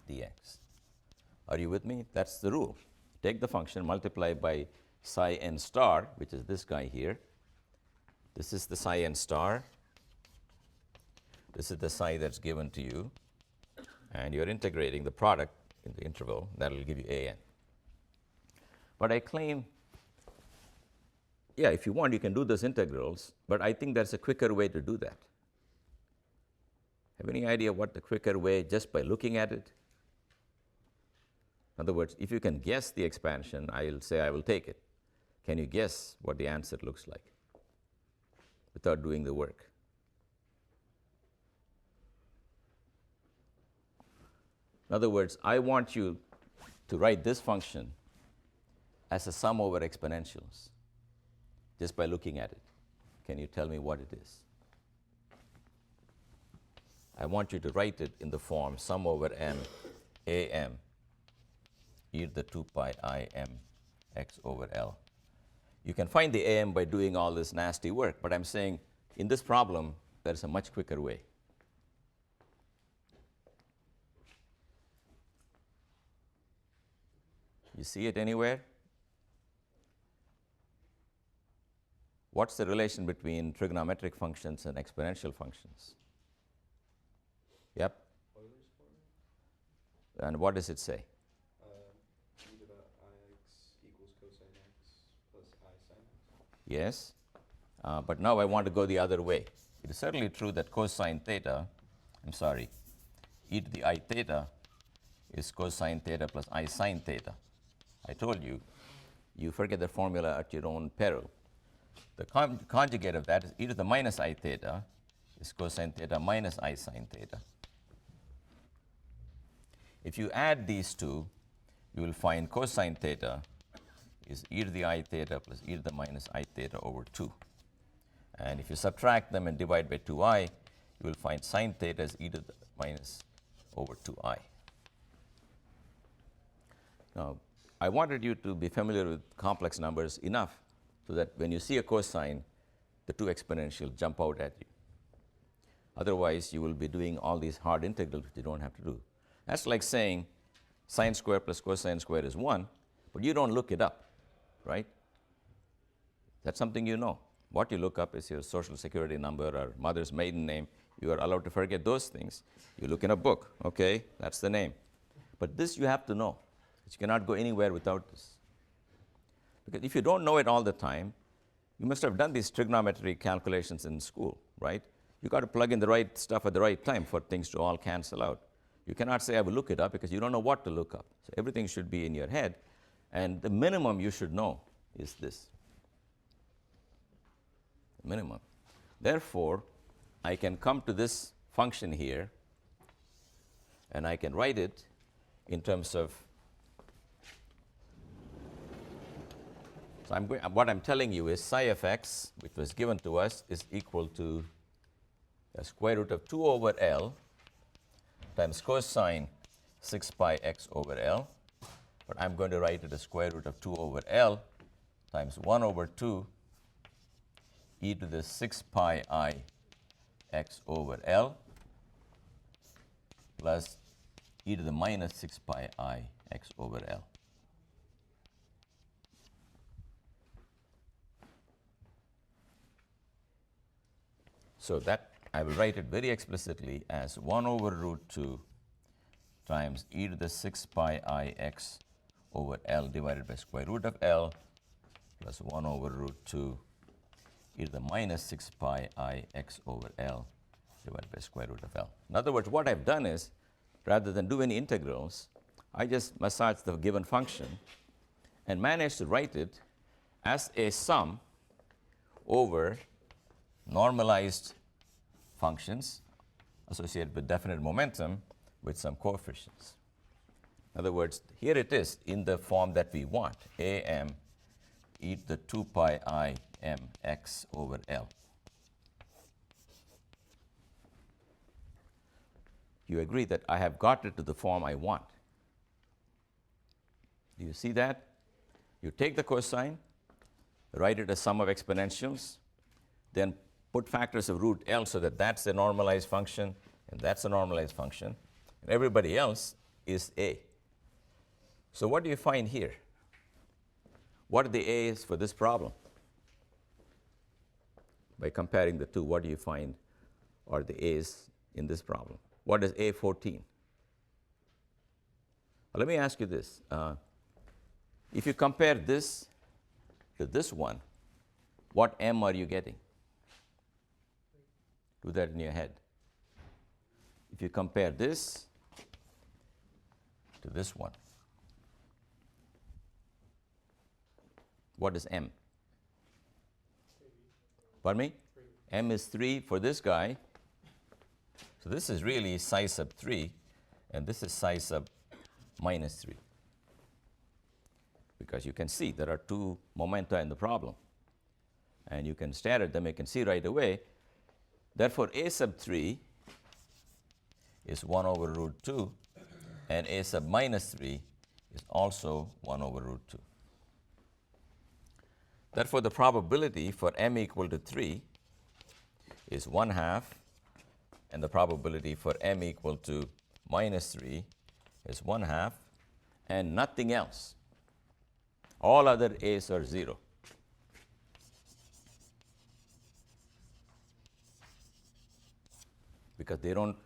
dx. Are you with me? That's the rule. Take the function, multiply by psi n star, which is this guy here. This is the psi n star. This is the psi that's given to you. And you're integrating the product in the interval. That will give you a n. But I claim, yeah, if you want, you can do those integrals. But I think there's a quicker way to do that. Have any idea what the quicker way, just by looking at it? In other words, if you can guess the expansion, I'll say I will take it. Can you guess what the answer looks like without doing the work? In other words, I want you to write this function as a sum over exponentials just by looking at it. Can you tell me what it is? I want you to write it in the form sum over m a m e to the 2 pi I m x over L. You can find the am by doing all this nasty work, but I'm saying in this problem, there's a much quicker way. You see it anywhere? What's the relation between trigonometric functions and exponential functions? Yep. Euler's formula? And what does it say? E to the ix equals cosine x plus I sin x. Yes. But now I want to go the other way. It is certainly true that cosine theta, e to the I theta is cosine theta plus I sin theta. I told you, you forget the formula at your own peril. The conjugate of that is e to the minus I theta is cosine theta minus I sin theta. If you add these two, you will find cosine theta is e to the I theta plus e to the minus I theta over 2. And if you subtract them and divide by 2I, you will find sine theta is e to the minus over 2I. Now, I wanted you to be familiar with complex numbers enough so that when you see a cosine, the two exponentials jump out at you. Otherwise, you will be doing all these hard integrals which you don't have to do. That's like saying sine square plus cosine square is 1, but you don't look it up, right? That's something you know. What you look up is your social security number or mother's maiden name. You are allowed to forget those things. You look in a book, okay, that's the name. But this you have to know. You cannot go anywhere without this. Because if you don't know it all the time, you must have done these trigonometry calculations in school, right? You got to plug in the right stuff at the right time for things to all cancel out. You cannot say, I will look it up, because you don't know what to look up. So everything should be in your head. And the minimum you should know is this. The minimum. Therefore, I can come to this function here, and I can write it in terms of, so what I'm telling you is psi of x, which was given to us, is equal to the square root of 2 over L times cosine 6 pi x over L. But I'm going to write it as square root of 2 over L times 1 over 2 e to the 6 pi I x over L plus e to the minus 6 pi I x over L. So that I will write it very explicitly as 1 over root 2 times e to the 6 pi I x over L divided by square root of L plus 1 over root 2 e to the minus 6 pi I x over L divided by square root of L. In other words, what I've done is, rather than do any integrals, I just massage the given function and managed to write it as a sum over normalized functions associated with definite momentum with some coefficients. In other words, here it is in the form that we want, am e to the 2 pi I m x over L. You agree that I have got it to the form I want. Do you see that? You take the cosine, write it as sum of exponentials, then put factors of root L so that that's a normalized function and that's a normalized function, and everybody else is A. So what do you find here? What are the A's for this problem? By comparing the two, what do you find are the A's in this problem? What is A14? Let me ask you this. If you compare this to this one, what M are you getting? Do that in your head. If you compare this to this one, what is M? Pardon me? 3. M is 3 for this guy. So this is really psi sub 3, and this is psi sub minus 3. Because you can see there are two momenta in the problem. And you can stare at them, you can see right away. Therefore, A sub 3 is 1 over root 2, and A sub minus 3 is also 1 over root 2. Therefore, the probability for m equal to 3 is 1/2, and the probability for m equal to minus 3 is 1/2, and nothing else. All other a's are 0. Because they don't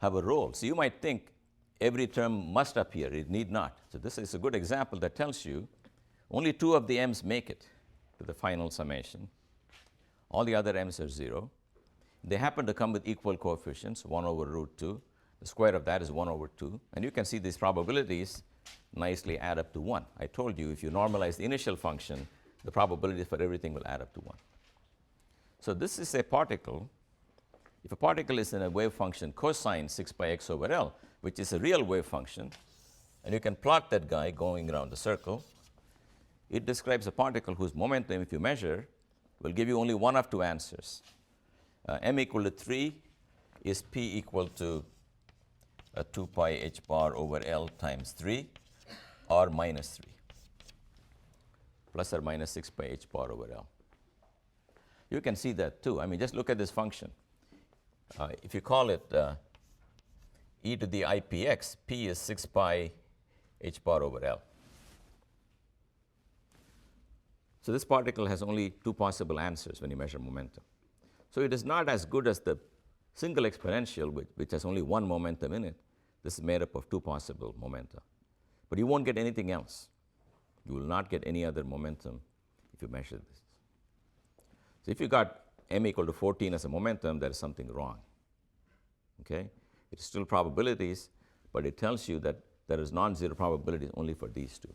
have a role. So you might think every term must appear. It need not. So this is a good example that tells you only 2 of the m's make it to the final summation. All the other m's are 0. They happen to come with equal coefficients, 1 over root 2. The square of that is 1 over 2. And you can see these probabilities nicely add up to 1. I told you if you normalize the initial function, the probability for everything will add up to 1. So this is a particle. If a particle is in a wave function cosine 6 pi x over L, which is a real wave function, and you can plot that guy going around the circle. It describes a particle whose momentum, if you measure, will give you only one of two answers. M equal to 3 is P equal to 2 pi h bar over L times 3, or minus 3, plus or minus 6 pi h bar over L. You can see that too. I mean, just look at this function. If you call it e to the IPX, P is 6 pi h bar over L. So this particle has only two possible answers when you measure momentum. So it is not as good as the single exponential, which has only one momentum in it. This is made up of two possible momenta. But you won't get anything else. You will not get any other momentum if you measure this. So if you got m equal to 14 as a momentum, there is something wrong. Okay? It's still probabilities, but it tells you that there is non-zero probability only for these two.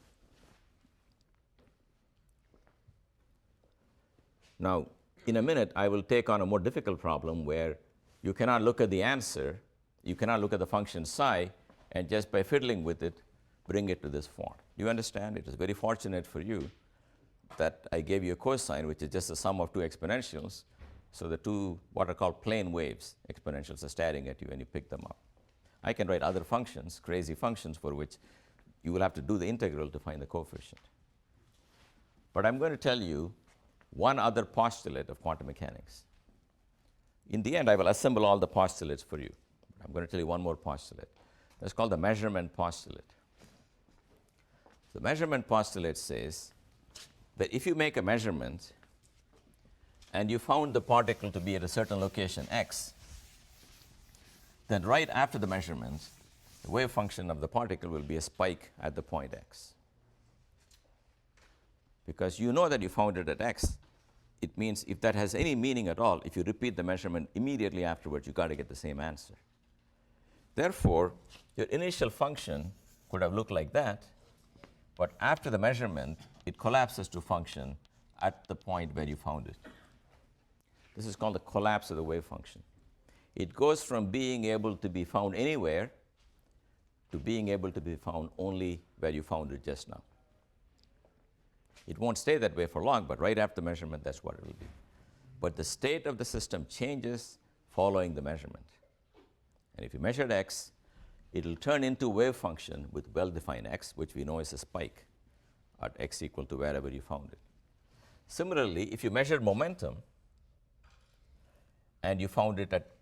Now, in a minute, I will take on a more difficult problem where you cannot look at the answer, you cannot look at the function psi, and just by fiddling with it, bring it to this form. Do you understand? It is very fortunate for you that I gave you a cosine, which is just the sum of two exponentials. So the two what are called plane waves exponentials are staring at you and you pick them up. I can write other functions, crazy functions, for which you will have to do the integral to find the coefficient. But I'm going to tell you one other postulate of quantum mechanics. In the end, I will assemble all the postulates for you. I'm going to tell you one more postulate. That's called the measurement postulate. The measurement postulate says that if you make a measurement and you found the particle to be at a certain location x, then right after the measurement, the wave function of the particle will be a spike at the point x. Because you know that you found it at x, it means if that has any meaning at all, if you repeat the measurement immediately afterwards, you got to get the same answer. Therefore, your initial function could have looked like that, but after the measurement, it collapses to function at the point where you found it. This is called the collapse of the wave function. It goes from being able to be found anywhere to being able to be found only where you found it just now. It won't stay that way for long, but right after measurement, that's what it will be. But the state of the system changes following the measurement. And if you measured x, it will turn into a wave function with well-defined x, which we know is a spike at x equal to wherever you found it. Similarly, if you measured momentum and you found it at,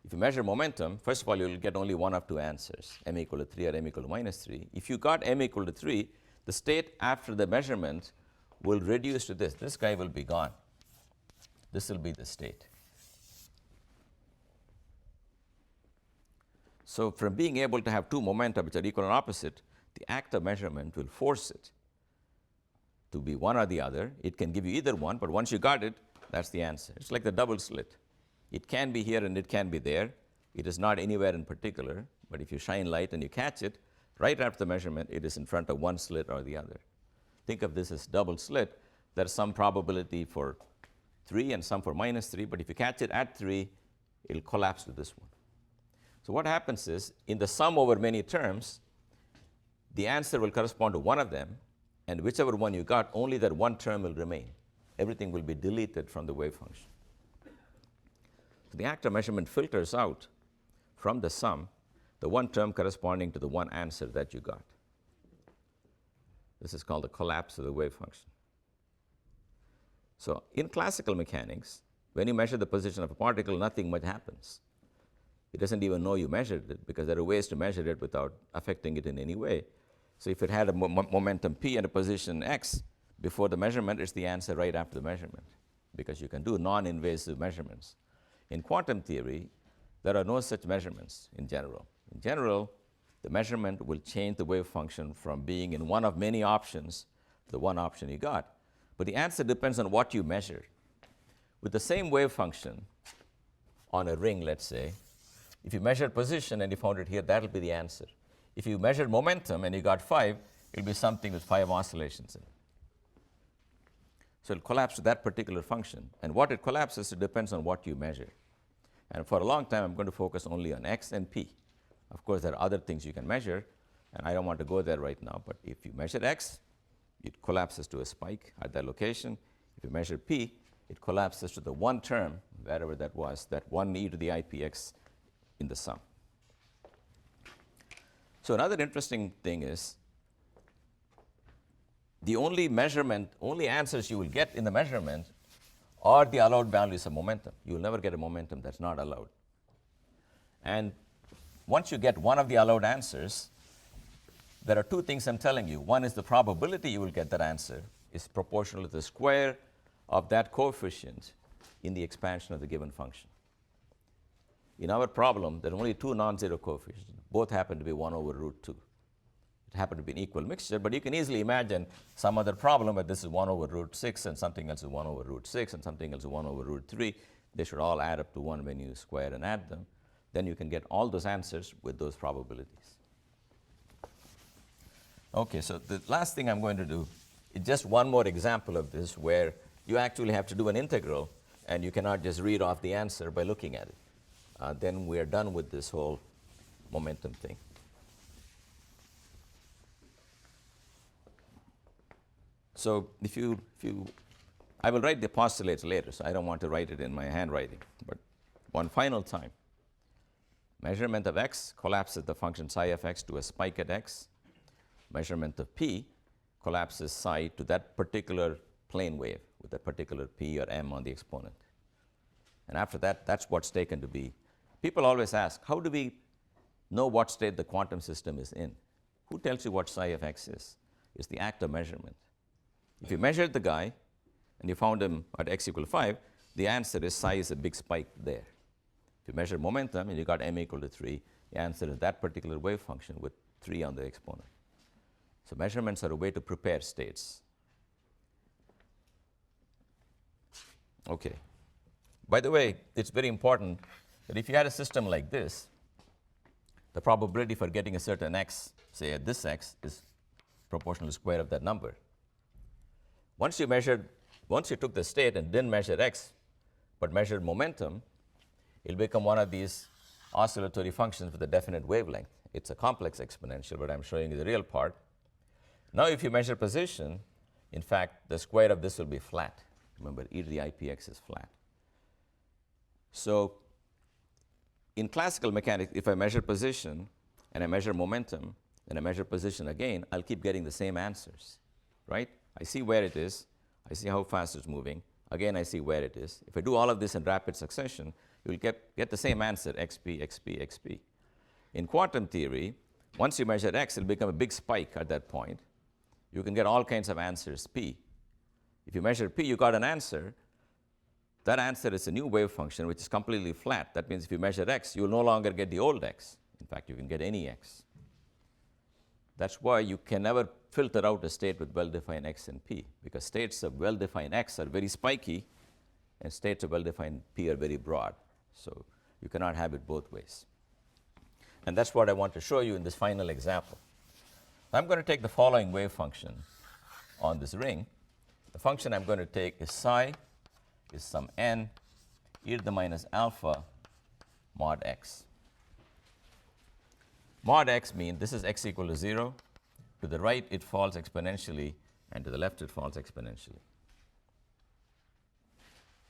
if you measure momentum, first of all, you will get only one of two answers, m equal to 3 or m equal to minus 3. If you got m equal to 3, the state after the measurement will reduce to this. This guy will be gone. This will be the state. So from being able to have two momenta which are equal and opposite, the act of measurement will force it to be one or the other. It can give you either one, but once you got it, that's the answer. It's like the double slit. It can be here and it can be there. It is not anywhere in particular, but if you shine light and you catch it, right after the measurement, it is in front of one slit or the other. Think of this as double slit. There's some probability for 3 and some for minus 3, but if you catch it at 3, it'll collapse to this one. So what happens is, in the sum over many terms, the answer will correspond to one of them, and whichever one you got, only that one term will remain. Everything will be deleted from the wave function. So the act of measurement filters out from the sum the one term corresponding to the one answer that you got. This is called the collapse of the wave function. So in classical mechanics, when you measure the position of a particle, nothing much happens. It doesn't even know you measured it, because there are ways to measure it without affecting it in any way. So if it had a momentum p and a position x before the measurement, it's the answer right after the measurement, because you can do non-invasive measurements. In quantum theory, there are no such measurements in general. In general, the measurement will change the wave function from being in one of many options to the one option you got. But the answer depends on what you measure. With the same wave function on a ring, let's say, if you measured position and you found it here, that'll be the answer. If you measured momentum and you got 5, it'll be something with 5 oscillations in it. So it'll collapse to that particular function. And what it collapses, it depends on what you measure. And for a long time, I'm going to focus only on x and p. Of course, there are other things you can measure, and I don't want to go there right now, but if you measure x, it collapses to a spike at that location. If you measure p, it collapses to the one term, wherever that was, that 1 e to the ipx in the sum. So another interesting thing is the only answers you will get in the measurement are the allowed values of momentum. You will never get a momentum that's not allowed. And once you get one of the allowed answers, there are two things I'm telling you. One is the probability you will get that answer is proportional to the square of that coefficient in the expansion of the given function. In our problem, there are only two non-zero coefficients. Both happen to be 1 over root 2. It happened to be an equal mixture, but you can easily imagine some other problem where this is 1 over root 6 and something else is 1 over root 6 and something else is 1 over root 3. They should all add up to 1 when you square and add them. Then you can get all those answers with those probabilities. Okay, so the last thing I'm going to do is just one more example of this where you actually have to do an integral and you cannot just read off the answer by looking at it. Then we are done with this whole momentum thing. So I will write the postulates later, so I don't want to write it in my handwriting, but one final time. Measurement of x collapses the function psi of x to a spike at x. Measurement of p collapses psi to that particular plane wave with that particular p or m on the exponent. And after that, that's what's taken to be. People always ask, how do we know what state the quantum system is in? Who tells you what psi of x is? It's the act of measurement. If you measured the guy and you found him at x equal 5, the answer is psi is a big spike there. If you measure momentum and you got m equal to 3, the answer is that particular wave function with 3 on the exponent. So measurements are a way to prepare states. Okay. By the way, it's very important that if you had a system like this, the probability for getting a certain x, say at this x, is proportional to the square of that number. Once you took the state and didn't measure x, but measured momentum, it'll become one of these oscillatory functions with a definite wavelength. It's a complex exponential, but I'm showing you the real part. Now if you measure position, in fact, the square of this will be flat. Remember, e to the ipx is flat. So in classical mechanics, if I measure position and I measure momentum and I measure position again, I'll keep getting the same answers, right? I see where it is. I see how fast it's moving. Again, I see where it is. If I do all of this in rapid succession, you'll get the same answer, xp, xp, xp. In quantum theory, once you measure x, it'll become a big spike at that point. You can get all kinds of answers, p. If you measure p, you got an answer. That answer is a new wave function, which is completely flat. That means if you measure x, you will no longer get the old x. In fact, you can get any x. That's why you can never filter out a state with well-defined x and p, because states of well-defined x are very spiky, and states of well-defined p are very broad. So you cannot have it both ways. And that's what I want to show you in this final example. I'm going to take the following wave function on this ring. The function I'm going to take is psi is some n e to the minus alpha mod x. Mod x means this is x equal to 0. To the right, it falls exponentially, and to the left, it falls exponentially.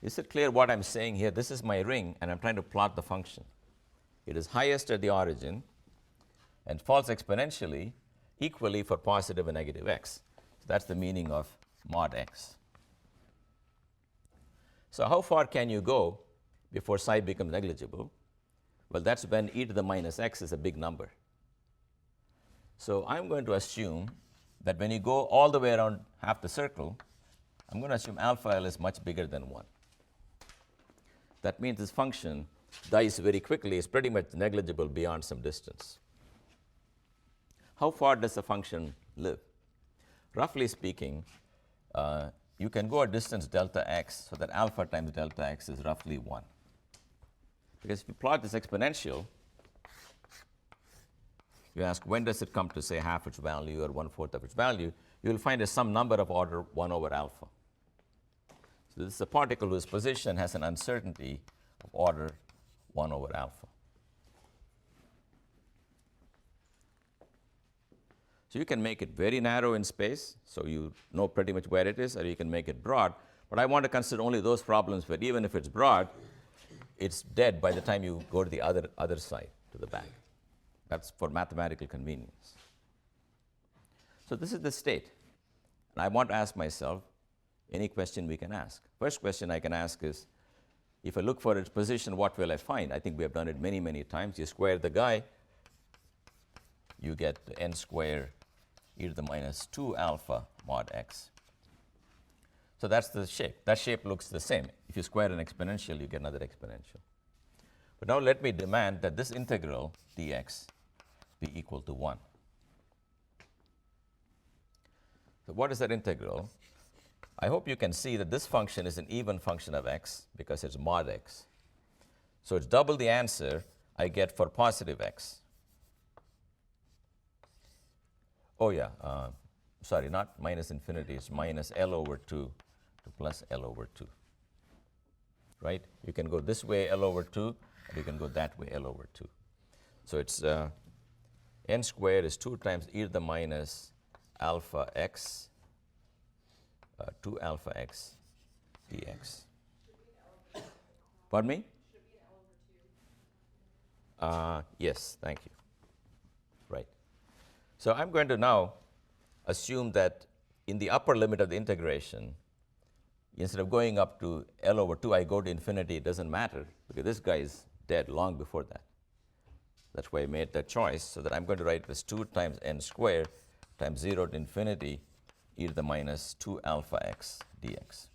Is it clear what I'm saying here? This is my ring, and I'm trying to plot the function. It is highest at the origin and falls exponentially equally for positive and negative x. So that's the meaning of mod x. So how far can you go before psi becomes negligible? Well, that's when e to the minus x is a big number. So I'm going to assume that when you go all the way around half the circle, I'm going to assume alpha L is much bigger than 1. That means this function dies very quickly. It's pretty much negligible beyond some distance. How far does the function live? Roughly speaking, you can go a distance delta x, so that alpha times delta x is roughly 1. Because if you plot this exponential, you ask when does it come to, say, half its value or 1/4 of its value, you will find some number of order 1 over alpha. So this is a particle whose position has an uncertainty of order 1 over alpha. So you can make it very narrow in space, so you know pretty much where it is, or you can make it broad. But I want to consider only those problems where even if it's broad, it's dead by the time you go to the other side, to the back. That's for mathematical convenience. So this is the state. And I want to ask myself any question we can ask. First question I can ask is, if I look for its position, what will I find? I think we have done it many, many times. You square the guy, you get n squared e to the minus 2 alpha mod x. So that's the shape. That shape looks the same. If you square an exponential, you get another exponential. But now let me demand that this integral dx be equal to 1. So what is that integral? I hope you can see that this function is an even function of x because it's mod x. So it's double the answer I get for positive x. Oh yeah, sorry, not minus infinity, it's minus L over 2 to plus L over 2, right? You can go this way L over 2, or you can go that way L over 2. So it's n squared is 2 times e to the minus alpha x, 2 alpha x dx. Pardon me? Yes, thank you. Right. So I'm going to now assume that in the upper limit of the integration, instead of going up to L over 2, I go to infinity. It doesn't matter because this guy is dead long before that. That's why I made that choice, so that I'm going to write this 2 times n squared times 0 to infinity e to the minus 2 alpha x dx.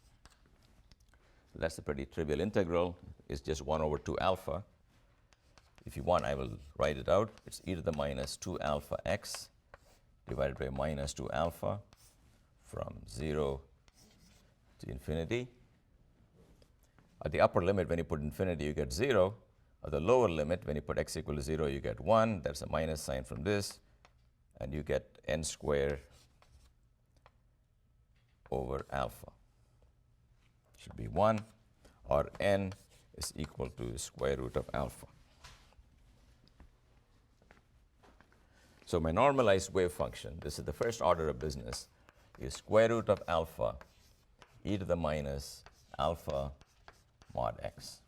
So that's a pretty trivial integral. It's just 1 over 2 alpha. If you want, I will write it out. It's e to the minus 2 alpha x divided by minus 2 alpha from 0 to infinity. At the upper limit, when you put infinity, you get 0. At the lower limit, when you put x equal to 0, you get 1. There's a minus sign from this, and you get n squared over alpha. Should be 1, or n is equal to square root of alpha. So my normalized wave function, this is the first order of business, is square root of alpha e to the minus alpha mod x.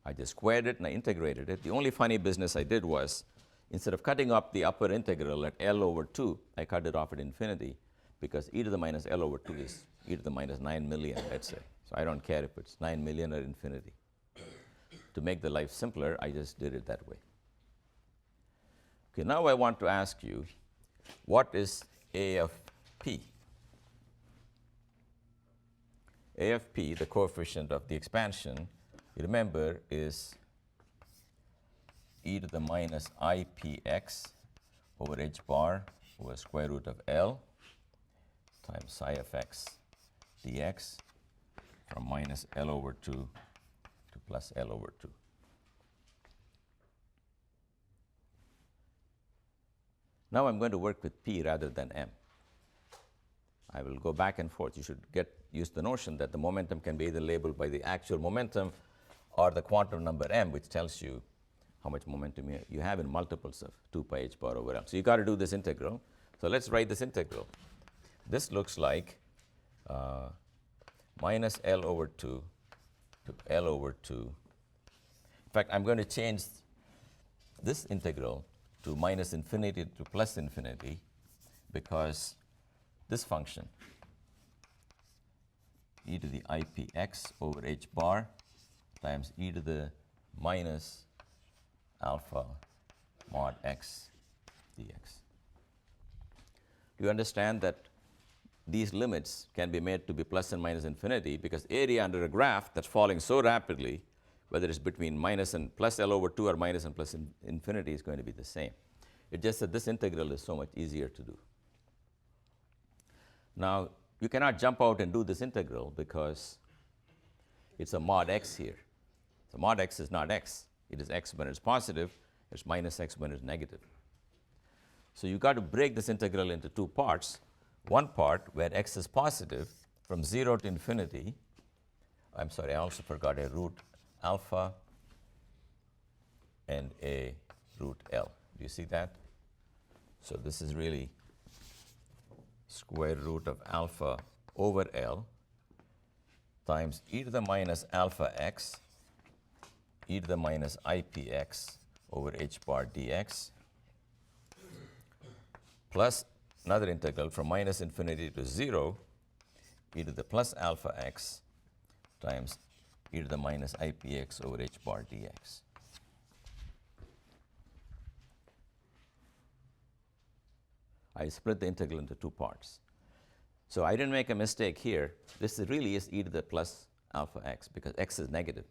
I just squared it and I integrated it. The only funny business I did was, instead of cutting up the upper integral at L over 2, I cut it off at infinity, because e to the minus L over 2 is e to the minus 9 million, let's say. So I don't care if it's 9 million or infinity. To make the life simpler, I just did it that way. Okay, now I want to ask you, what is A of P? A of P, the coefficient of the expansion, you remember, is e to the minus IPX over h bar over square root of L times psi of x dx from minus L over 2 to plus L over 2. Now I'm going to work with P rather than M. I will go back and forth. You should use the notion that the momentum can be either labeled by the actual momentum or the quantum number m, which tells you how much momentum you have in multiples of 2 pi h bar over L. So you got to do this integral. So let's write this integral. This looks like minus L over 2 to L over 2. In fact, I'm going to change this integral to minus infinity to plus infinity, because this function, e to the IPX over h bar times e to the minus alpha mod x dx. Do you understand that these limits can be made to be plus and minus infinity, because area under a graph that's falling so rapidly, whether it's between minus and plus L over 2 or minus and plus infinity, is going to be the same. It's just that this integral is so much easier to do. Now, you cannot jump out and do this integral because it's a mod x here. So mod x is not x. It is x when it's positive. It's minus x when it's negative. So you got to break this integral into two parts. One part where x is positive from 0 to infinity. I'm sorry, I also forgot a root alpha and a root L. Do you see that? So this is really square root of alpha over L times e to the minus alpha x e to the minus ipx over h bar dx plus another integral from minus infinity to 0 e to the plus alpha x times e to the minus ipx over h bar dx. I split the integral into two parts. So I didn't make a mistake here. This really is e to the plus alpha x because x is negative.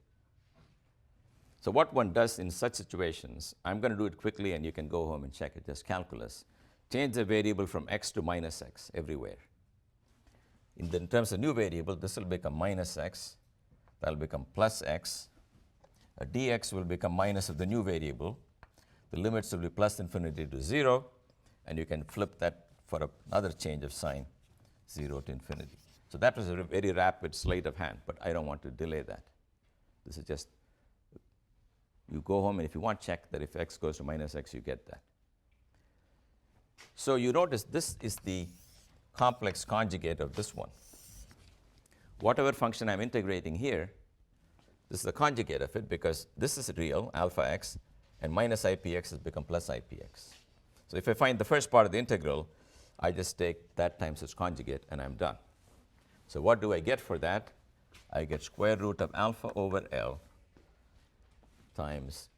So what one does in such situations, I'm going to do it quickly and you can go home and check it, just calculus. Change the variable from x to minus x everywhere. In terms of new variable, this will become minus x, that will become plus x. A dx will become minus of the new variable. The limits will be plus infinity to 0, and you can flip that for another change of sign, 0 to infinity. So that was a very rapid sleight of hand, but I don't want to delay that. This is just, you go home and if you want, check that if x goes to minus x, you get that. So you notice this is the complex conjugate of this one. Whatever function I'm integrating here, this is the conjugate of it because this is real, alpha x, and minus ipx has become plus ipx. So if I find the first part of the integral, I just take that times its conjugate and I'm done. So what do I get for that? I get square root of alpha over L times,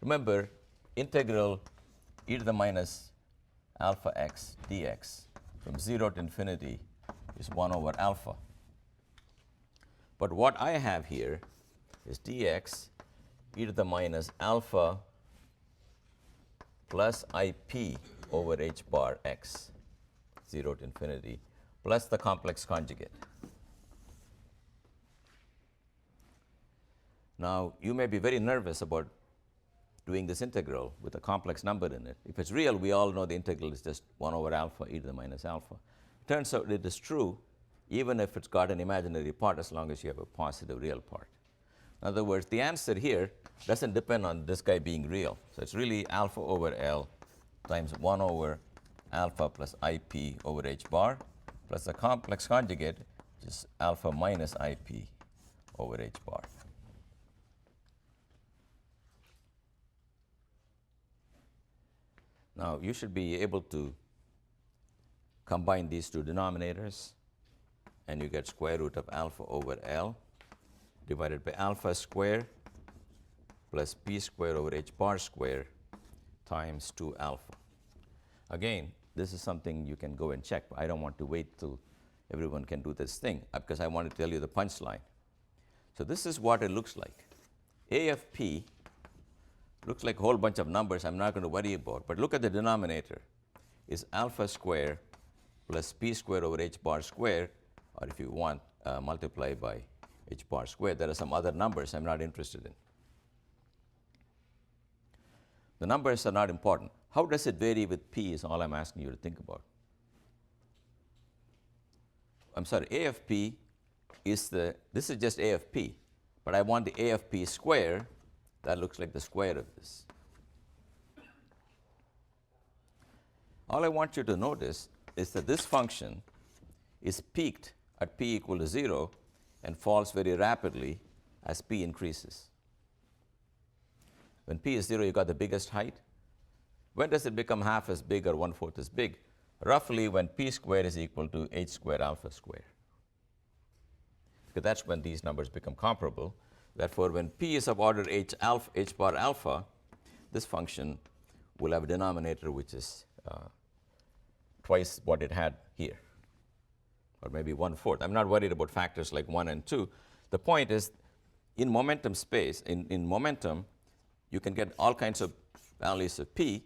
remember, integral e to the minus alpha x dx from 0 to infinity is 1 over alpha. But what I have here is dx e to the minus alpha plus ip over h bar x, 0 to infinity, plus the complex conjugate. Now, you may be very nervous about doing this integral with a complex number in it. If it's real, we all know the integral is just 1 over alpha e to the minus alpha. Turns out it is true even if it's got an imaginary part as long as you have a positive real part. In other words, the answer here doesn't depend on this guy being real. So it's really alpha over L times 1 over alpha plus ip over h bar plus the complex conjugate, which is alpha minus ip over h bar. Now, you should be able to combine these two denominators, and you get square root of alpha over L divided by alpha square plus p square over h bar square times 2 alpha. Again, this is something you can go and check. I don't want to wait till everyone can do this thing because I want to tell you the punchline. So this is what it looks like. A of p looks like a whole bunch of numbers I'm not going to worry about, but look at the denominator. Is alpha square plus p square over h bar square, or if you want, multiply by h bar square. There are some other numbers I'm not interested in. The numbers are not important. How does it vary with p is all I'm asking you to think about. I'm sorry, a of p is this is just a of p, but I want the a of p square. That looks like the square of this. All I want you to notice is that this function is peaked at p equal to 0 and falls very rapidly as p increases. When p is 0, you got the biggest height. When does it become half as big or 1/4 as big? Roughly when p squared is equal to h squared alpha square. Because that's when these numbers become comparable. Therefore, when p is of order h bar alpha, this function will have a denominator which is twice what it had here, or maybe 1/4. I'm not worried about factors like 1 and 2. The point is, in momentum space, in momentum, you can get all kinds of values of p,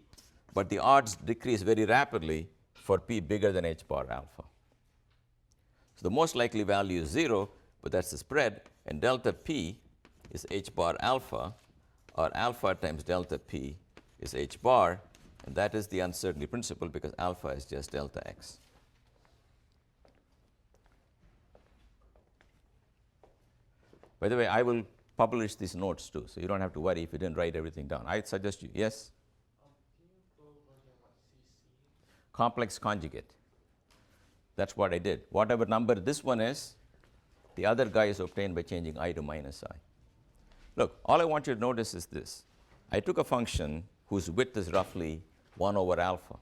but the odds decrease very rapidly for p bigger than h bar alpha. So the most likely value is 0, but that's the spread, and delta p is h bar alpha, or alpha times delta p is h bar, and that is the uncertainty principle because alpha is just delta x. By the way, I will publish these notes too, so you don't have to worry if you didn't write everything down. I suggest you, yes? Can you go over again what CC? Complex conjugate. That's what I did. Whatever number this one is, the other guy is obtained by changing I to minus I. Look, all I want you to notice is this. I took a function whose width is roughly 1 over alpha.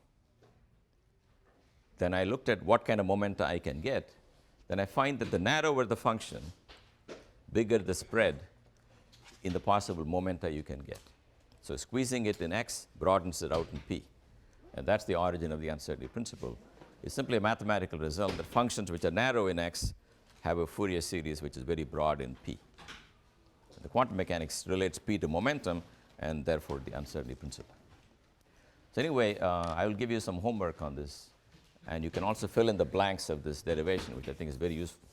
Then I looked at what kind of momenta I can get. Then I find that the narrower the function, bigger the spread in the possible momenta you can get. So squeezing it in X broadens it out in P. And that's the origin of the uncertainty principle. It's simply a mathematical result that functions which are narrow in X have a Fourier series which is very broad in P. The quantum mechanics relates P to momentum and therefore the uncertainty principle. So anyway, I will give you some homework on this, and you can also fill in the blanks of this derivation, which I think is very useful.